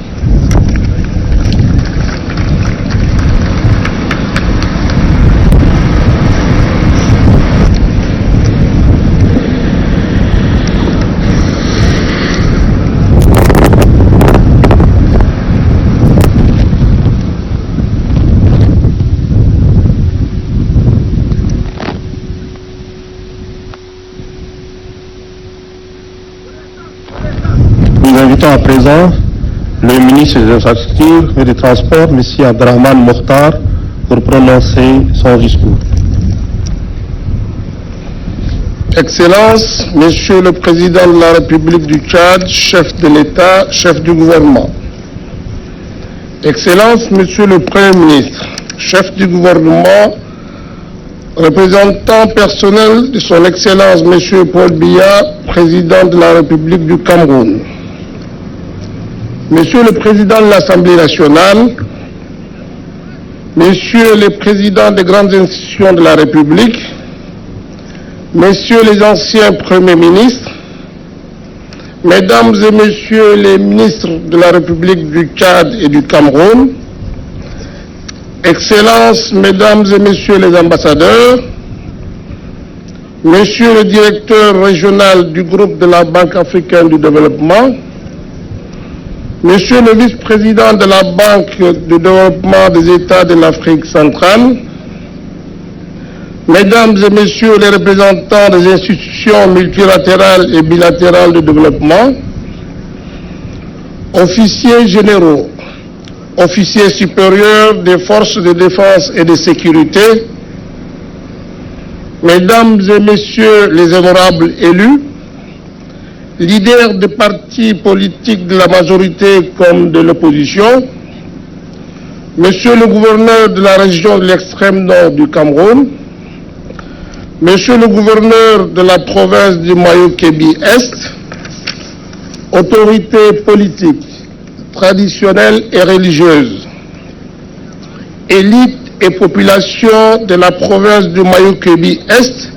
B: Nous invitons à présent le ministre des Infrastructures et des Transports, M. Abdrahman Mokhtar, pour prononcer son discours. Excellences, Monsieur le Président de la République du Tchad, chef de l'État, chef du gouvernement. Excellences, Monsieur le Premier ministre, chef du gouvernement, représentant personnel de son Excellence Monsieur Paul Biya, Président de la République du Cameroun. Monsieur le Président de l'Assemblée nationale, Messieurs les Présidents des grandes institutions de la République, Messieurs les anciens Premiers ministres, Mesdames et Messieurs les ministres de la République du Tchad et du Cameroun, Excellences, Mesdames et Messieurs les ambassadeurs, Monsieur le directeur régional du groupe de la Banque africaine du développement, Monsieur le vice-président de la Banque de développement des États de l'Afrique centrale, Mesdames et Messieurs les représentants des institutions multilatérales et bilatérales de développement, officiers généraux, officiers supérieurs des forces de défense et de sécurité, Mesdames et Messieurs les honorables élus, leaders des partis politiques de la majorité comme de l'opposition, Monsieur le gouverneur de la région de l'extrême nord du Cameroun, Monsieur le gouverneur de la province du Mayo-Kébi-Est, autorités politiques, traditionnelles et religieuses, élites et population de la province du Mayo-Kébi-Est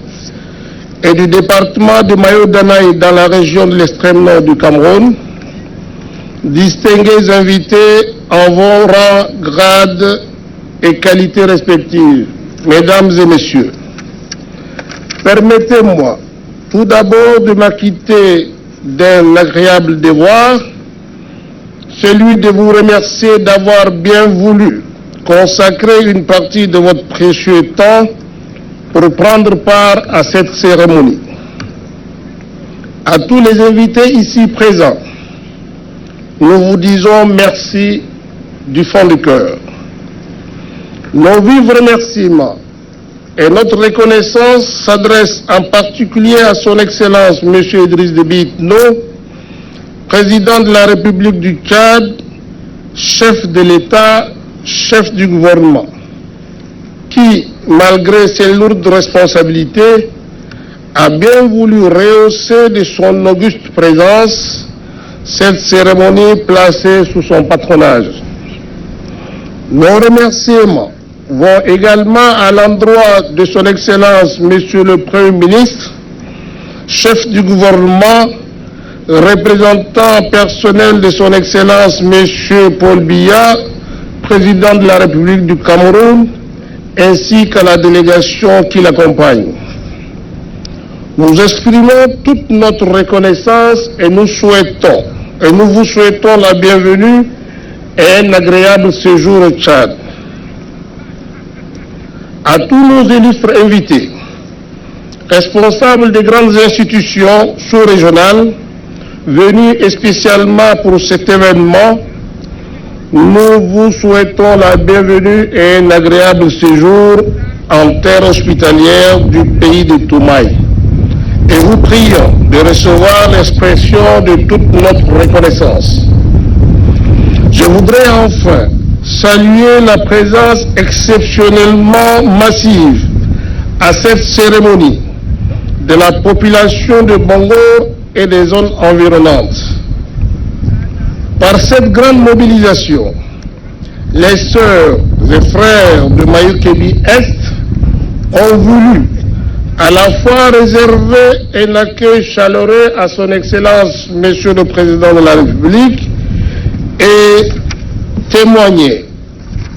B: et du département de Mayo-Danaï dans la région de l'extrême nord du Cameroun, distingués invités en vos rangs, grades et qualités respectives, Mesdames et Messieurs, permettez-moi tout d'abord de m'acquitter d'un agréable devoir, celui de vous remercier d'avoir bien voulu consacrer une partie de votre précieux temps pour prendre part à cette cérémonie. À tous les invités ici présents, nous vous disons merci du fond du cœur. Nos vifs remerciements et notre reconnaissance s'adresse en particulier à son Excellence M. Idriss Déby Itno, Président de la République du Tchad, chef de l'État, chef du gouvernement, qui, malgré ses lourdes responsabilités, a bien voulu rehausser de son auguste présence cette cérémonie placée sous son patronage. Nos remerciements vont également à l'endroit de son Excellence Monsieur le Premier ministre, chef du gouvernement, représentant personnel de son Excellence Monsieur Paul Biya, Président de la République du Cameroun, ainsi qu'à la délégation qui l'accompagne. Nous exprimons toute notre reconnaissance et nous vous souhaitons la bienvenue et un agréable séjour au Tchad. À tous nos illustres invités, responsables des grandes institutions sous-régionales, venus spécialement pour cet événement, nous vous souhaitons la bienvenue et un agréable séjour en terre hospitalière du pays de Toumaï. Et vous prions de recevoir l'expression de toute notre reconnaissance. Je voudrais enfin saluer la présence exceptionnellement massive à cette cérémonie de la population de Bangor et des zones environnantes. Par cette grande mobilisation, les sœurs et frères de Mayo-Kébi-Est ont voulu à la fois réserver un accueil chaleureux à son Excellence Monsieur le Président de la République et témoigner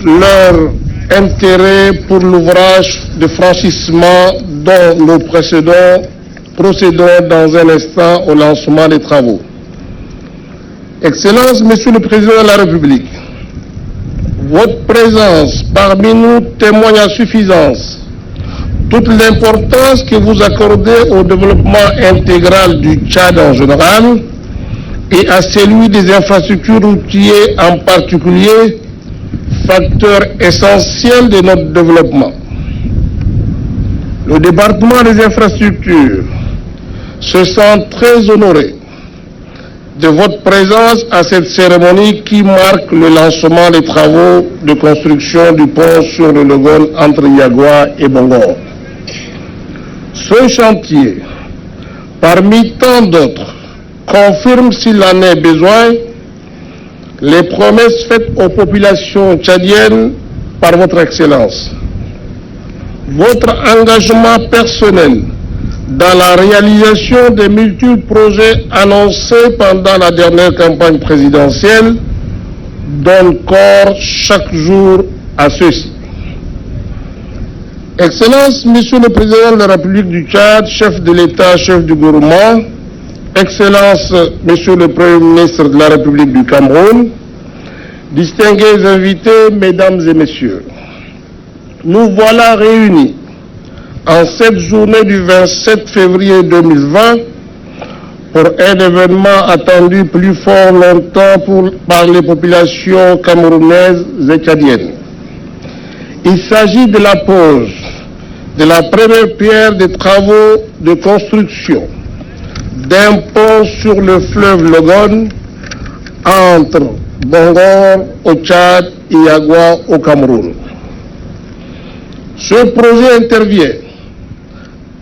B: leur intérêt pour l'ouvrage de franchissement dont nous procédons dans un instant au lancement des travaux. Excellence, Monsieur le Président de la République, votre présence parmi nous témoigne à suffisance toute l'importance que vous accordez au développement intégral du Tchad en général et à celui des infrastructures routières en particulier, facteur essentiel de notre développement. Le département des infrastructures se sent très honoré de votre présence à cette cérémonie qui marque le lancement des travaux de construction du pont sur le Logone entre Yagua et Bongor. Ce chantier, parmi tant d'autres, confirme s'il en est besoin les promesses faites aux populations tchadiennes par votre Excellence. Votre engagement personnel dans la réalisation des multiples projets annoncés pendant la dernière campagne présidentielle donne corps chaque jour à ceux-ci. Excellence, Monsieur le Président de la République du Tchad, chef de l'État, chef du gouvernement, Excellence, Monsieur le Premier ministre de la République du Cameroun, distingués invités, Mesdames et Messieurs, nous voilà réunis en cette journée du 27 février 2020 pour un événement attendu plus fort longtemps par les populations camerounaises et tchadiennes. Il s'agit de la pose de la première pierre des travaux de construction d'un pont sur le fleuve Logone entre Bongor au Tchad et Yagua au Cameroun. Ce projet intervient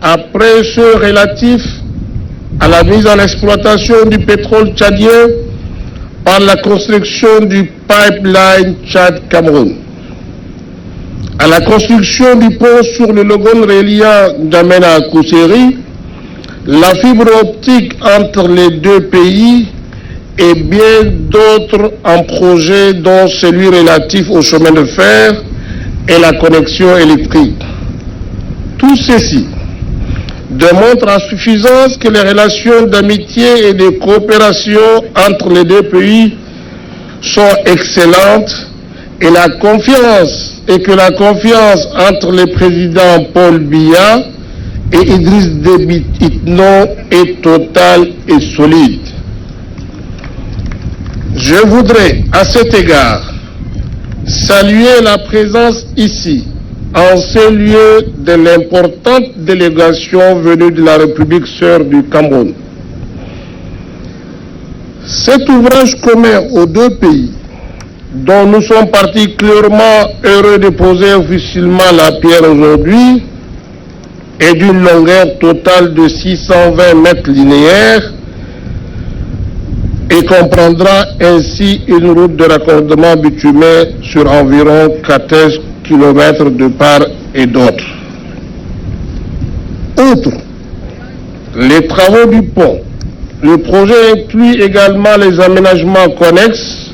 B: après ceux relatifs à la mise en exploitation du pétrole tchadien par la construction du pipeline Tchad-Cameroun, à la construction du pont sur le Logone reliant N'Djamena à Kousséri, la fibre optique entre les deux pays et bien d'autres en projet, dont celui relatif au chemin de fer et la connexion électrique. Tout ceci démontre à suffisance que les relations d'amitié et de coopération entre les deux pays sont excellentes et que la confiance entre les présidents Paul Biya et Idriss Déby Itno est totale et solide. Je voudrais à cet égard saluer la présence ici, en ce lieu, de l'importante délégation venue de la République sœur du Cameroun. Cet ouvrage commun aux deux pays, dont nous sommes particulièrement heureux de poser officiellement la pierre aujourd'hui, est d'une longueur totale de 620 mètres linéaires et comprendra ainsi une route de raccordement bitumé sur environ 14 km de part et d'autre. Outre les travaux du pont, le projet inclut également les aménagements connexes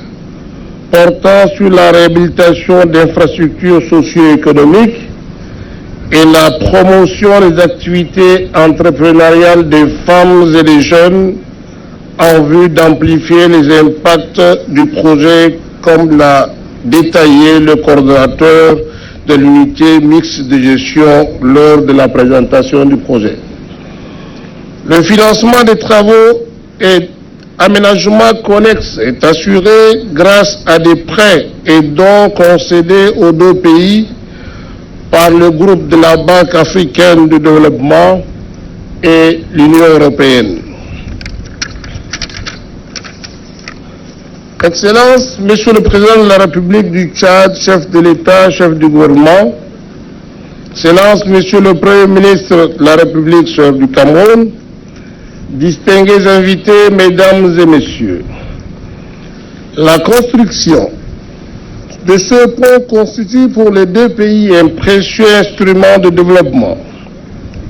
B: portant sur la réhabilitation d'infrastructures socio-économiques et la promotion des activités entrepreneuriales des femmes et des jeunes en vue d'amplifier les impacts du projet, comme l'a détaillé le coordonnateur de l'unité mixte de gestion lors de la présentation du projet. Le financement des travaux et aménagements connexes est assuré grâce à des prêts et dons concédés aux deux pays par le groupe de la Banque africaine de développement et l'Union européenne. Excellence, Monsieur le Président de la République du Tchad, chef de l'État, chef du gouvernement, Excellence, Monsieur le Premier ministre de la République sœur du Cameroun, distingués invités, Mesdames et Messieurs, la construction de ce pont constitue pour les deux pays un précieux instrument de développement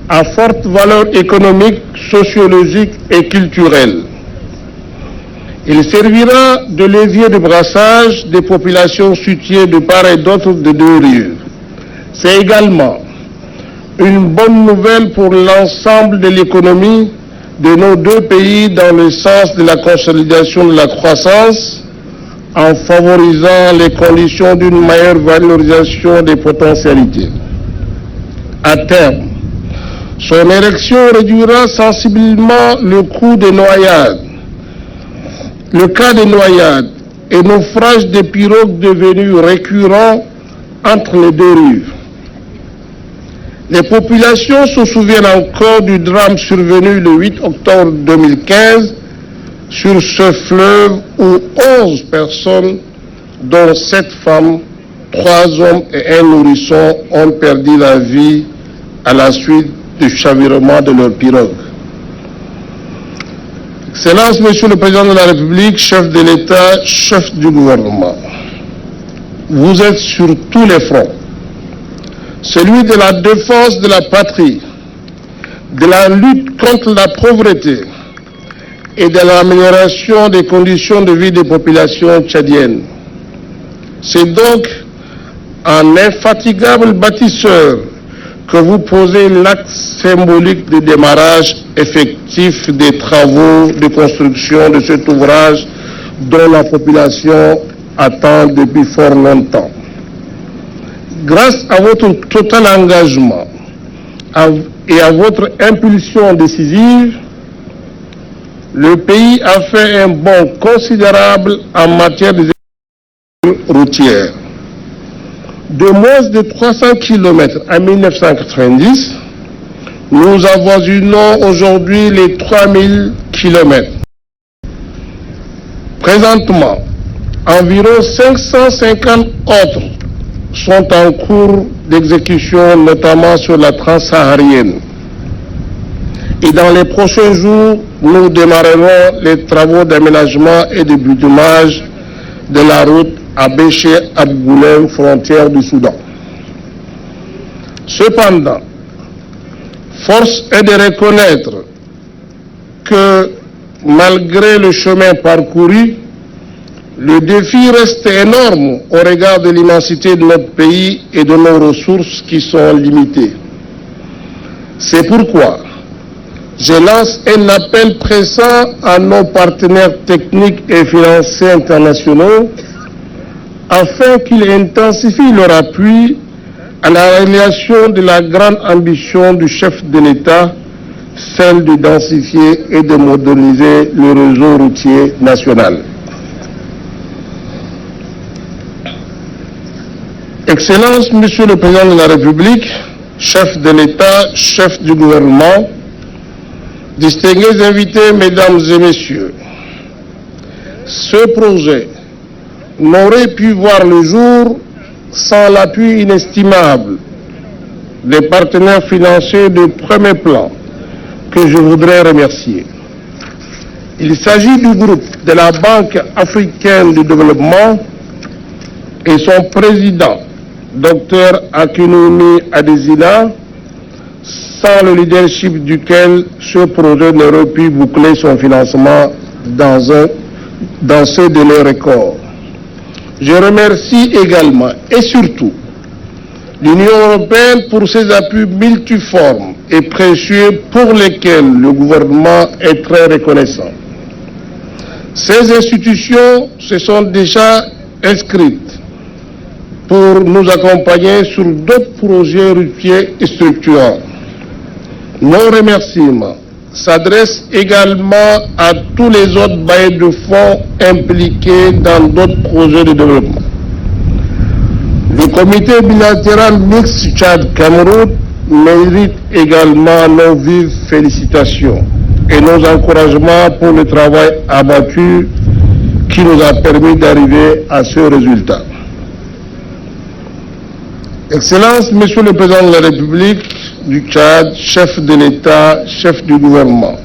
B: à forte valeur économique, sociologique et culturelle. Il servira de levier de brassage des populations situées de part et d'autre des deux rives. C'est également une bonne nouvelle pour l'ensemble de l'économie de nos deux pays dans le sens de la consolidation de la croissance, en favorisant les conditions d'une meilleure valorisation des potentialités. À terme, son érection réduira sensiblement le coût des noyades, le cas des noyades et naufrages des pirogues devenus récurrents entre les deux rives. Les populations se souviennent encore du drame survenu le 8 octobre 2015 sur ce fleuve où 11 personnes, dont 7 femmes, 3 hommes et un nourrisson, ont perdu la vie à la suite du chavirement de leur pirogue. Excellence, Monsieur le Président de la République, chef de l'État, chef du gouvernement, vous êtes sur tous les fronts. Celui de la défense de la patrie, de la lutte contre la pauvreté et de l'amélioration des conditions de vie des populations tchadiennes. C'est donc un infatigable bâtisseur que vous posez l'acte symbolique de démarrage effectif des travaux de construction de cet ouvrage dont la population attend depuis fort longtemps. Grâce à votre total engagement et à votre impulsion décisive, le pays a fait un bond considérable en matière de routière. De moins de 300 km en 1990, nous avoisinons aujourd'hui les 3000 km. Présentement, environ 550 autres sont en cours d'exécution, notamment sur la transsaharienne. Et dans les prochains jours, nous démarrerons les travaux d'aménagement et de bitumage de la route à Béché-Abgoulem, frontière du Soudan. Cependant, force est de reconnaître que malgré le chemin parcouru, le défi reste énorme au regard de l'immensité de notre pays et de nos ressources qui sont limitées. C'est pourquoi je lance un appel pressant à nos partenaires techniques et financiers internationaux afin qu'ils intensifient leur appui à la réalisation de la grande ambition du chef de l'État, celle de densifier et de moderniser le réseau routier national. Excellence, Monsieur le Président de la République, chef de l'État, chef du gouvernement, distingués invités, Mesdames et Messieurs, ce projet n'aurait pu voir le jour sans l'appui inestimable des partenaires financiers de premier plan que je voudrais remercier. Il s'agit du groupe de la Banque africaine du développement et son président, Dr Akinwumi Adesina, sans le leadership duquel ce projet n'aurait pu boucler son financement dans ce délai record. Je remercie également et surtout l'Union européenne pour ses appuis multiformes et précieux pour lesquels le gouvernement est très reconnaissant. Ces institutions se sont déjà inscrites pour nous accompagner sur d'autres projets routiers et structurants. Nos remerciements s'adressent également à tous les autres bailleurs de fonds impliqués dans d'autres projets de développement. Le comité bilatéral mixte Tchad-Cameroun mérite également nos vives félicitations et nos encouragements pour le travail abattu qui nous a permis d'arriver à ce résultat. Excellence, Monsieur le Président de la République du Tchad, chef de l'État, chef du gouvernement.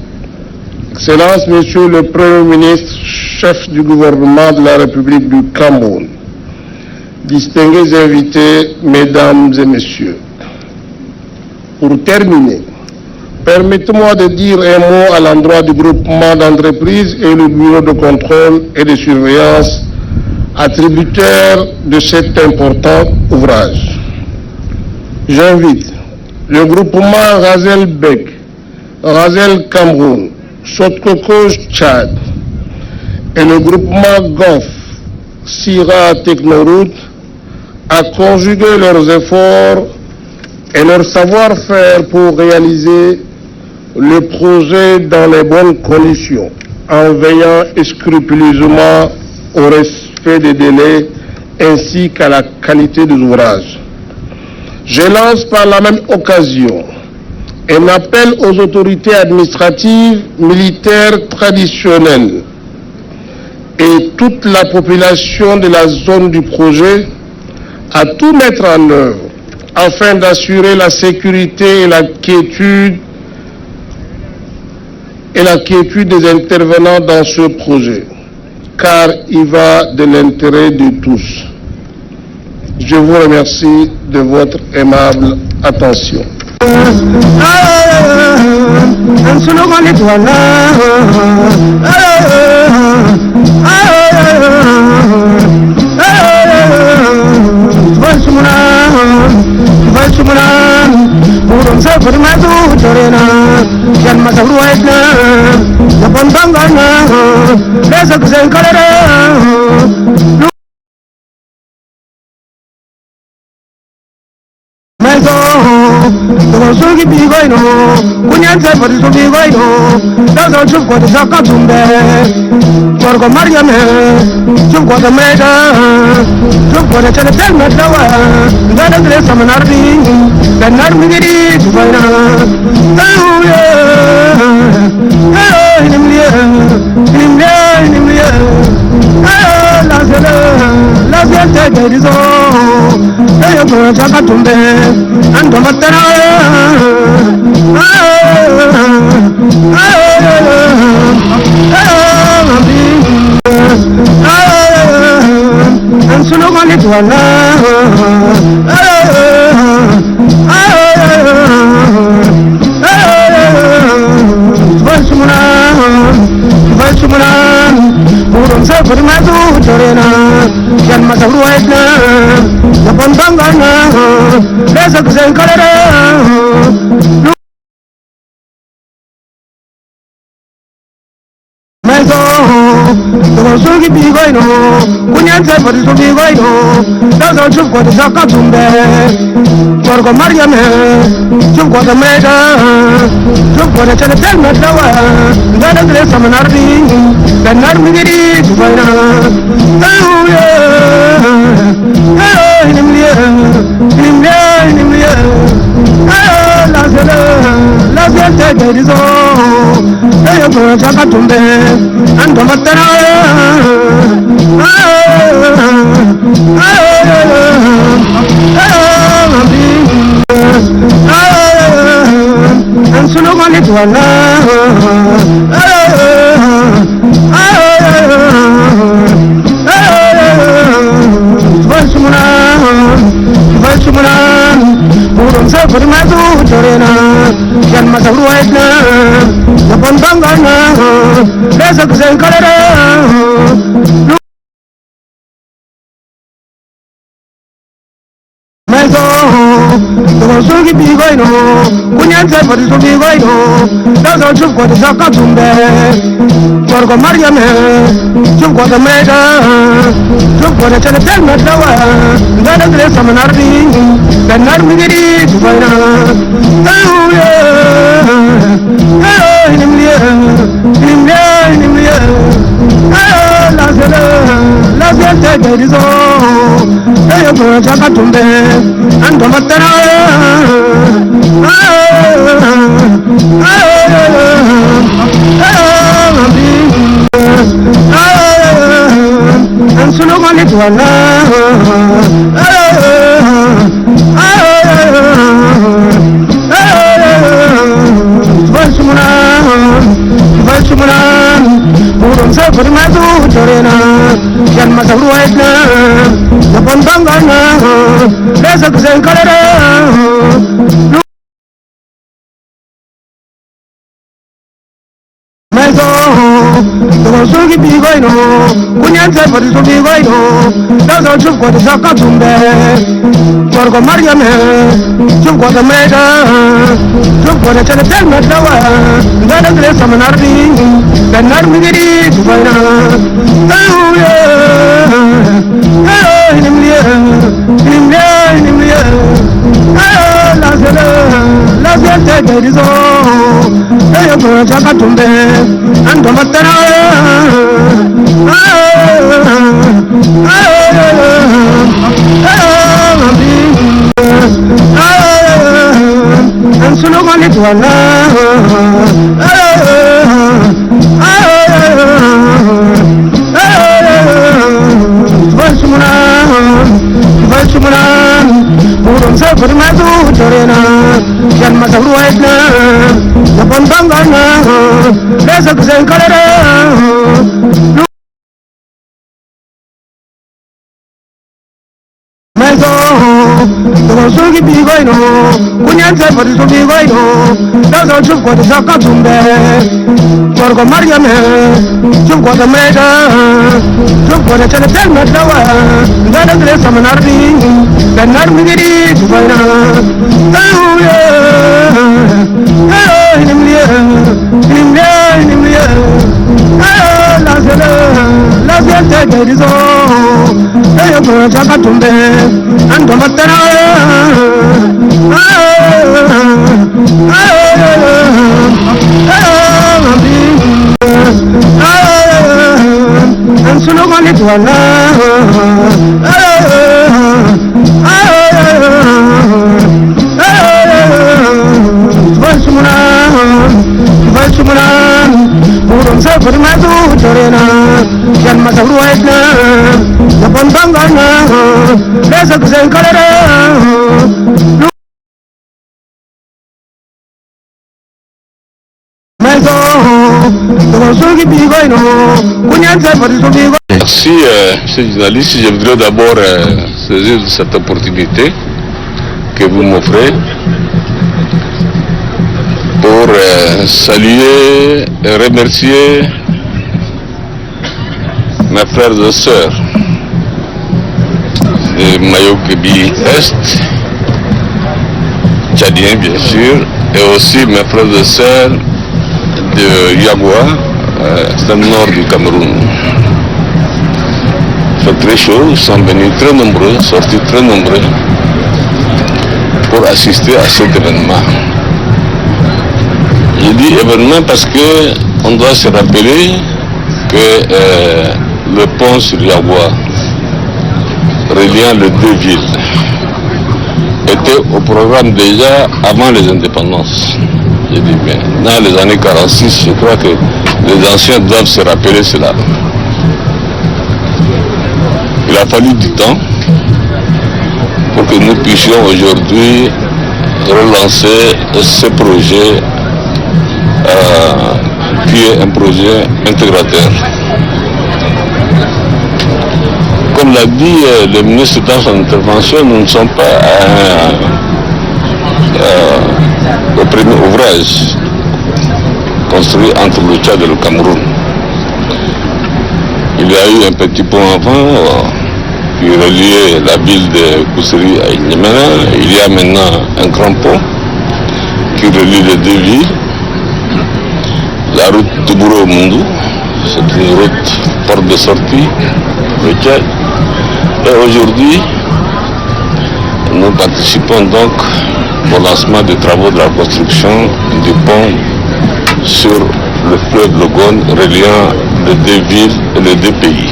B: Excellence, Monsieur le Premier ministre, chef du gouvernement de la République du Cameroun. Distingués invités, Mesdames et Messieurs. Pour terminer, permettez-moi de dire un mot à l'endroit du groupement d'entreprises et le bureau de contrôle et de surveillance attributaire de cet important ouvrage. J'invite le groupement Razel-Bec, Razel-Cameroun, Sotkokoj Tchad et le groupement GOF, Sira Technoroute à conjuguer leurs efforts et leur savoir-faire pour réaliser le projet dans les bonnes conditions, en veillant scrupuleusement au respect des délais ainsi qu'à la qualité des ouvrages. Je lance par la même occasion un appel aux autorités administratives, militaires traditionnelles et toute la population de la zone du projet à tout mettre en œuvre afin d'assurer la sécurité et la quiétude des intervenants dans ce projet, car il va de l'intérêt de tous. Je vous remercie de votre aimable attention.
G: Sugi bigoino, kunyanze pari sugi goino, dazo chup kwa tisaka tumbe, korgo mariame, chup kwa tameda, chup kwa chale tel metawa, gada gre samanardi, benar migiri chupaina, tahuye, inimliye, la gente derizo, yo kwa chaka tumbe, ando matera. Sugi bigoino, kunyanze pari sugi goino, dazo chup kwa tisaka tumbe, korgo mariame, chup kwa tameda, chup kwa chale tel metawa, gada gre samanardi, benar migiri chupaina, tahuye, inimliye, la gente derizo, yo kwa chaka tumbe, ando matera. Sugi bigoino, kunyanze pari sugi goino, dazo chup kwa tisaka tumbe, korgo mariame, chup kwa tameda, chup kwa chale tel metawa, gada gre samanardi, benar migiri chupaina, tahuye, inimliye, la gente derizo, yo kwa chaka tumbe, ando matera. Sugi bigoino, kunyanze pari sugi goino, dazo chup kwa tisaka tumbe, korgo mariame, chup kwa tameda, chup kwa chale tel metawa, gada gre samanardi, benar migiri chupaina, tahuye, inimliye, la gente derizo, yo kwa chaka tumbe, ando matera.
E: Merci, monsieur le journaliste. Je voudrais d'abord saisir cette opportunité que vous m'offrez pour saluer et remercier mes frères et sœurs de Mayo-Kébi Est, tchadiens bien sûr, et aussi mes frères et sœurs de Yagua, c'est le nord du Cameroun. Il fait très chaud, ils sont venus très nombreux, sortis très nombreux pour assister à cet événement. Je dis événement parce qu'on doit se rappeler que le pont sur Yagua, reliant les deux villes, était au programme déjà avant les indépendances. Je dis bien, dans les années 46, je crois que les anciens doivent se rappeler cela. Il a fallu du temps pour que nous puissions aujourd'hui relancer ce projet qui est un projet intégrateur. Comme l'a dit le ministre dans son intervention, nous ne sommes pas au premier ouvrage construit entre le Tchad et le Cameroun. Il y a eu un petit pont avant qui reliait la ville de Koussery à N'Djamena. Il y a maintenant un grand pont qui relie les deux villes. La route Toubouro-Mundou, c'est une route porte de sortie, le Tchad. Et aujourd'hui, nous participons donc au lancement des travaux de la construction du pont sur le fleuve Logone reliant les deux villes et les deux pays.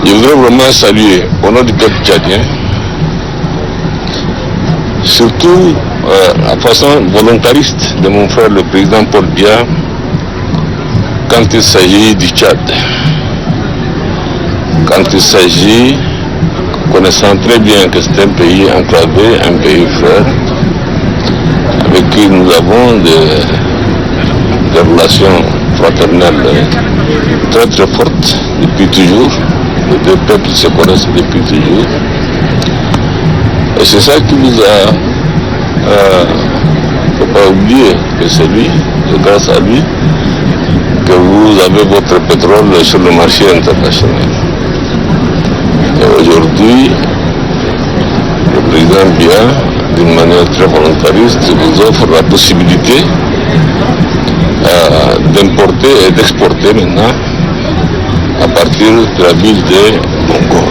E: Je voudrais vraiment saluer au nom du peuple tchadien, surtout la façon volontariste de mon frère le président Paul Biya quand il s'agit du Tchad. Quand il s'agit, connaissant très bien que c'est un pays enclavé, un pays frère, avec qui nous avons des relations fraternelles très très fortes depuis toujours. Les deux peuples se connaissent depuis toujours. Et c'est ça qui nous a... il ne faut pas oublier que c'est lui, et grâce à lui, que vous avez votre pétrole sur le marché international. Et aujourd'hui, le président Biya, d'une manière très volontariste, vous offre la possibilité d'importer et d'exporter maintenant à partir de la ville de Bongo.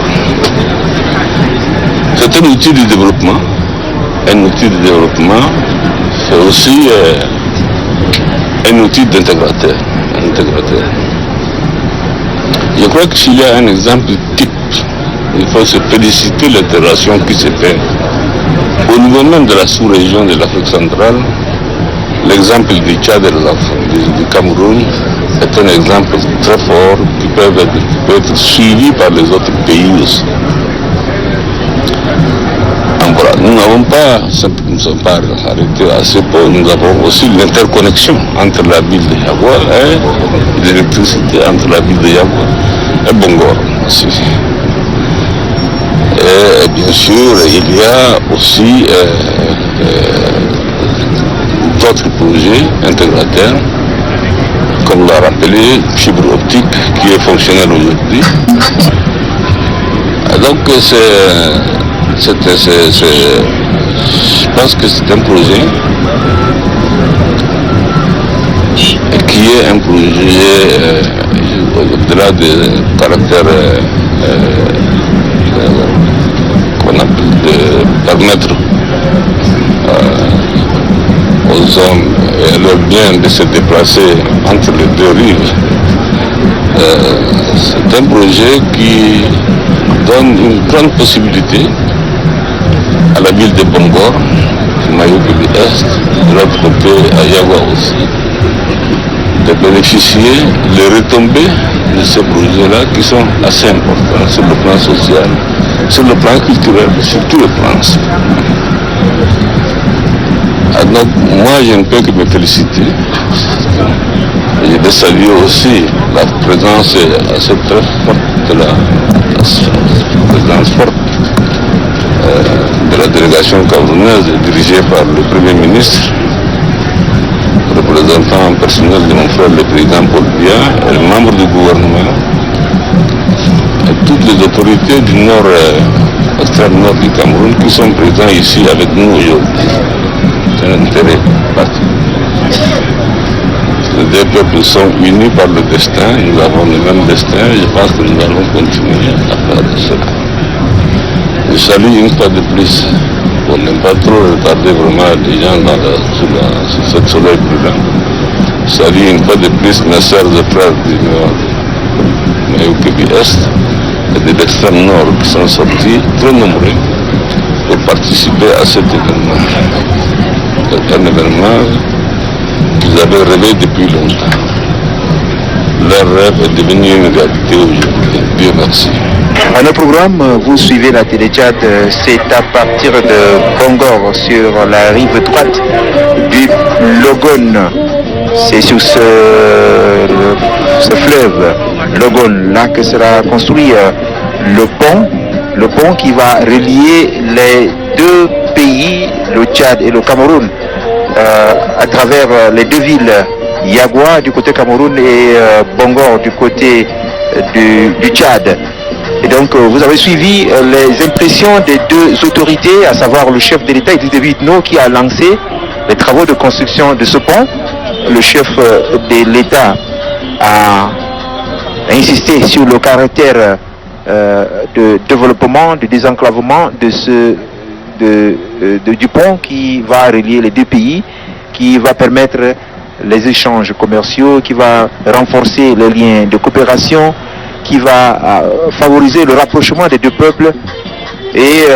E: C'est un outil de développement. Un outil de développement, c'est aussi un outil d'intégrateur. Je crois que s'il y a un exemple type, il faut se féliciter de l'intégration qui se fait Au niveau même de la sous-région de l'Afrique centrale, l'exemple du Tchad et du Cameroun est un exemple très fort qui peut être suivi par les autres pays aussi. Donc voilà, nous n'avons pas, nous ne sommes pas arrêtés à ce point, nous avons aussi l'interconnexion entre la ville de Yagua et l'électricité entre la ville de Yagua et Bongor aussi. Et bien sûr, il y a aussi d'autres projets intégrateurs, comme l'a rappelé, fibre optique qui est fonctionnelle aujourd'hui. Donc je pense que c'est un projet qui est un projet au-delà du caractère qu'on appelle de permettre aux hommes et leurs biens de se déplacer entre les deux rives. C'est un projet qui donne une grande possibilité à la ville de Bongor, du Mayuki de l'Est, de l'autre côté à Yagua aussi, de bénéficier des retombées de ces projets-là qui sont assez importants sur le plan social, sur le plan culturel, sur tous les plans. Donc moi je ne peux que me féliciter. Je vais saluer aussi la présence assez très forte de la présence forte de la délégation camerounaise dirigée par le Premier ministre, représentant personnel de mon frère le président Paul Biya et les membres du gouvernement et toutes les autorités du nord, extrême nord du Cameroun qui sont présents ici avec nous aujourd'hui. C'est un intérêt particulier. Les deux peuples sont unis par le destin, nous avons le même destin et je pense que nous allons continuer à faire cela. Je salue une fois de plus, pour ne pas trop retarder vraiment les gens sur cette soleil brûlant. Je salue une fois de plus mes sœurs et frères du nord, Mayuki du Est et de l'extrême nord qui sont sortis très nombreux pour participer à cet événement. C'est un événement qu'ils avaient rêvé depuis longtemps. Leur rêve est devenu une réalité aujourd'hui. Dieu merci.
A: À nos programmes, vous suivez la télé Tchad, c'est à partir de Bongor sur la rive droite du Logone. C'est sur ce fleuve Logone là que sera construit le pont qui va relier les deux pays, le Tchad et le Cameroun, à travers les deux villes, Yagua du côté Cameroun et Bongor du côté du Tchad. Et donc vous avez suivi les impressions des deux autorités, à savoir le chef de l'État, Idriss Déby Itno, qui a lancé les travaux de construction de ce pont. Le chef de l'État a insisté sur le caractère de développement, de désenclavement du pont qui va relier les deux pays, qui va permettre les échanges commerciaux, qui va renforcer les liens de coopération, qui va favoriser le rapprochement des deux peuples. Et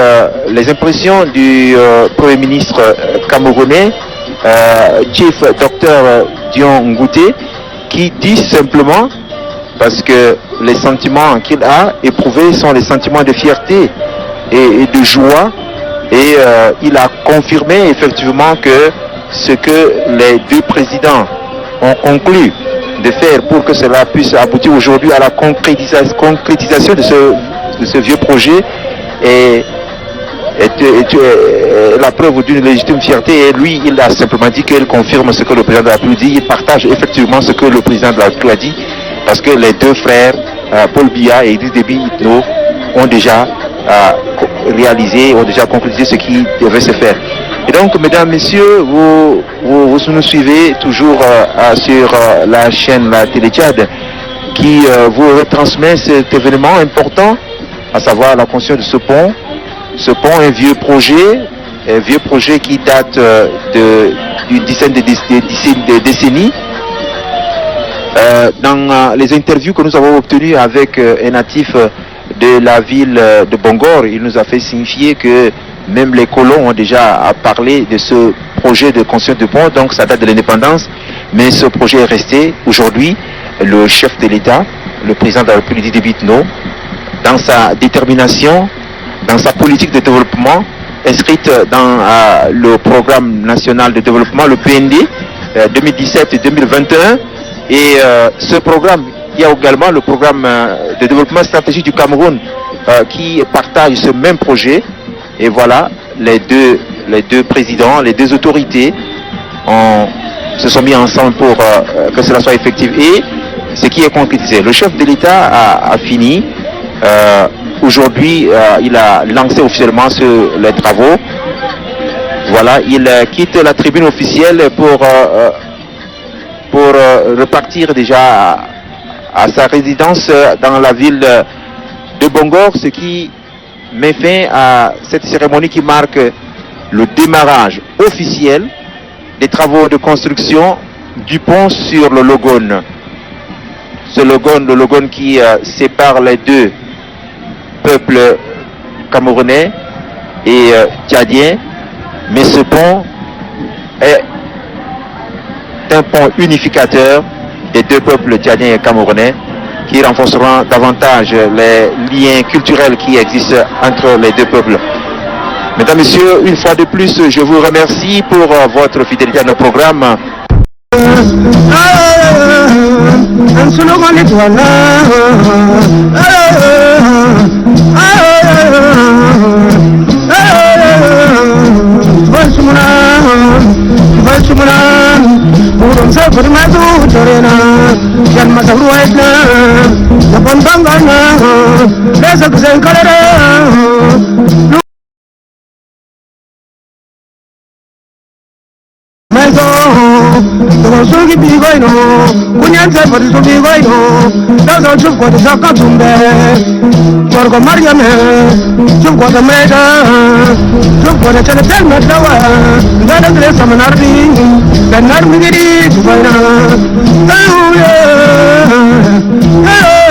A: les impressions du Premier ministre camerounais, Chief Dr Dion Ngouté, qui dit simplement, parce que les sentiments qu'il a éprouvés sont les sentiments de fierté et de joie, et il a confirmé effectivement que ce que les deux présidents ont conclu de faire pour que cela puisse aboutir aujourd'hui à la concrétisation de ce vieux projet est la preuve d'une légitime fierté. Et lui, il a simplement dit qu'il confirme ce que le président de la République dit. Il partage effectivement ce que le président de la République a dit, parce que les deux frères, Paul Biya et Idriss Déby Itno, ont déjà réalisé, ont déjà concrétisé ce qui devait se faire. Et donc, mesdames, messieurs, vous nous suivez toujours sur la chaîne La Télé Tchad, qui vous retransmet cet événement important, à savoir la construction de ce pont. Ce pont est un vieux projet qui date d'une dizaine de décennies. Dans les interviews que nous avons obtenues avec un natif de la ville de Bongor, il nous a fait signifier que Même les colons ont déjà parlé de ce projet de construction de pont, donc ça date de l'indépendance, mais ce projet est resté. Aujourd'hui, le chef de l'État, le président de la République Didi Itno, dans sa détermination, dans sa politique de développement, inscrite dans le programme national de développement, le PND 2017-2021, et ce programme, il y a également le programme de développement stratégique du Cameroun qui partage ce même projet. Et voilà, les deux présidents, les deux autorités se sont mis ensemble pour que cela soit effectif. Et ce qui est concrétisé, le chef de l'État a fini. Aujourd'hui, il a lancé officiellement les travaux. Voilà, il quitte la tribune officielle pour repartir déjà à sa résidence dans la ville de Bongor, ce qui met fin à cette cérémonie qui marque le démarrage officiel des travaux de construction du pont sur le Logone. Le Logone qui sépare les deux peuples camerounais et tchadiens, mais ce pont est un pont unificateur des deux peuples tchadiens et camerounais qui renforceront davantage les liens culturels qui existent entre les deux peuples. Mesdames, Messieurs, une fois de plus, je vous remercie pour votre fidélité à nos programmes.
G: Sogi bigoino, kunyanze pari so bigoino, dazo chup kwa saka tumbe, korgo mariame, chup kwa meda, chup kwa chale tel metawa, ngada gre samanardi, benar migiri tubaina, ahuye,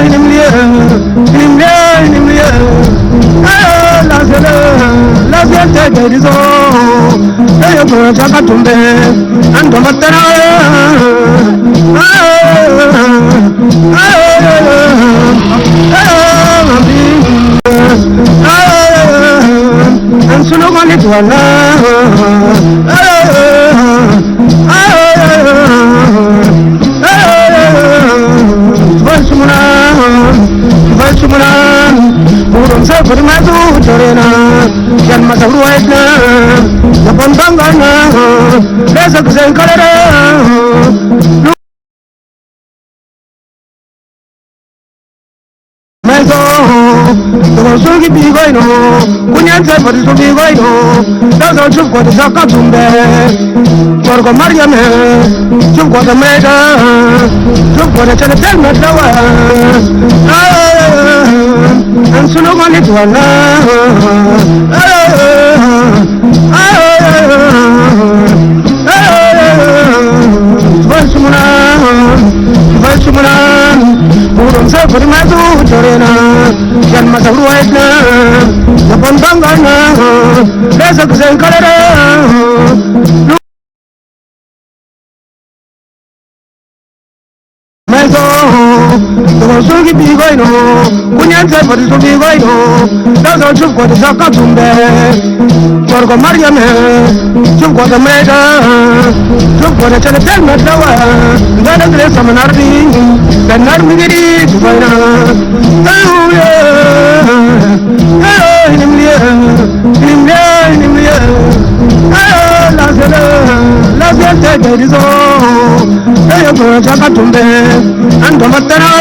G: nimliye, la zete derizo, ayo kwa saka tumbe, ando matera. Sogi bigoino, kunyanze pari so bigoino, dazo chup kwa saka tumbe, korgo mariame, chup kwa meda, chup kwa chale tel metawa, ansuno mali tuana, Sogi bigoino, kunyanze pari so bigoino, dazo chup kwa saka tumbe, korgo mariame, chup kwa meda, chup kwa chale tel metawa, ngada gre samanardi, benar migiri tubaina, ahuye, nimliye, la zete derizo, ayo kwa saka tumbe, ando matera.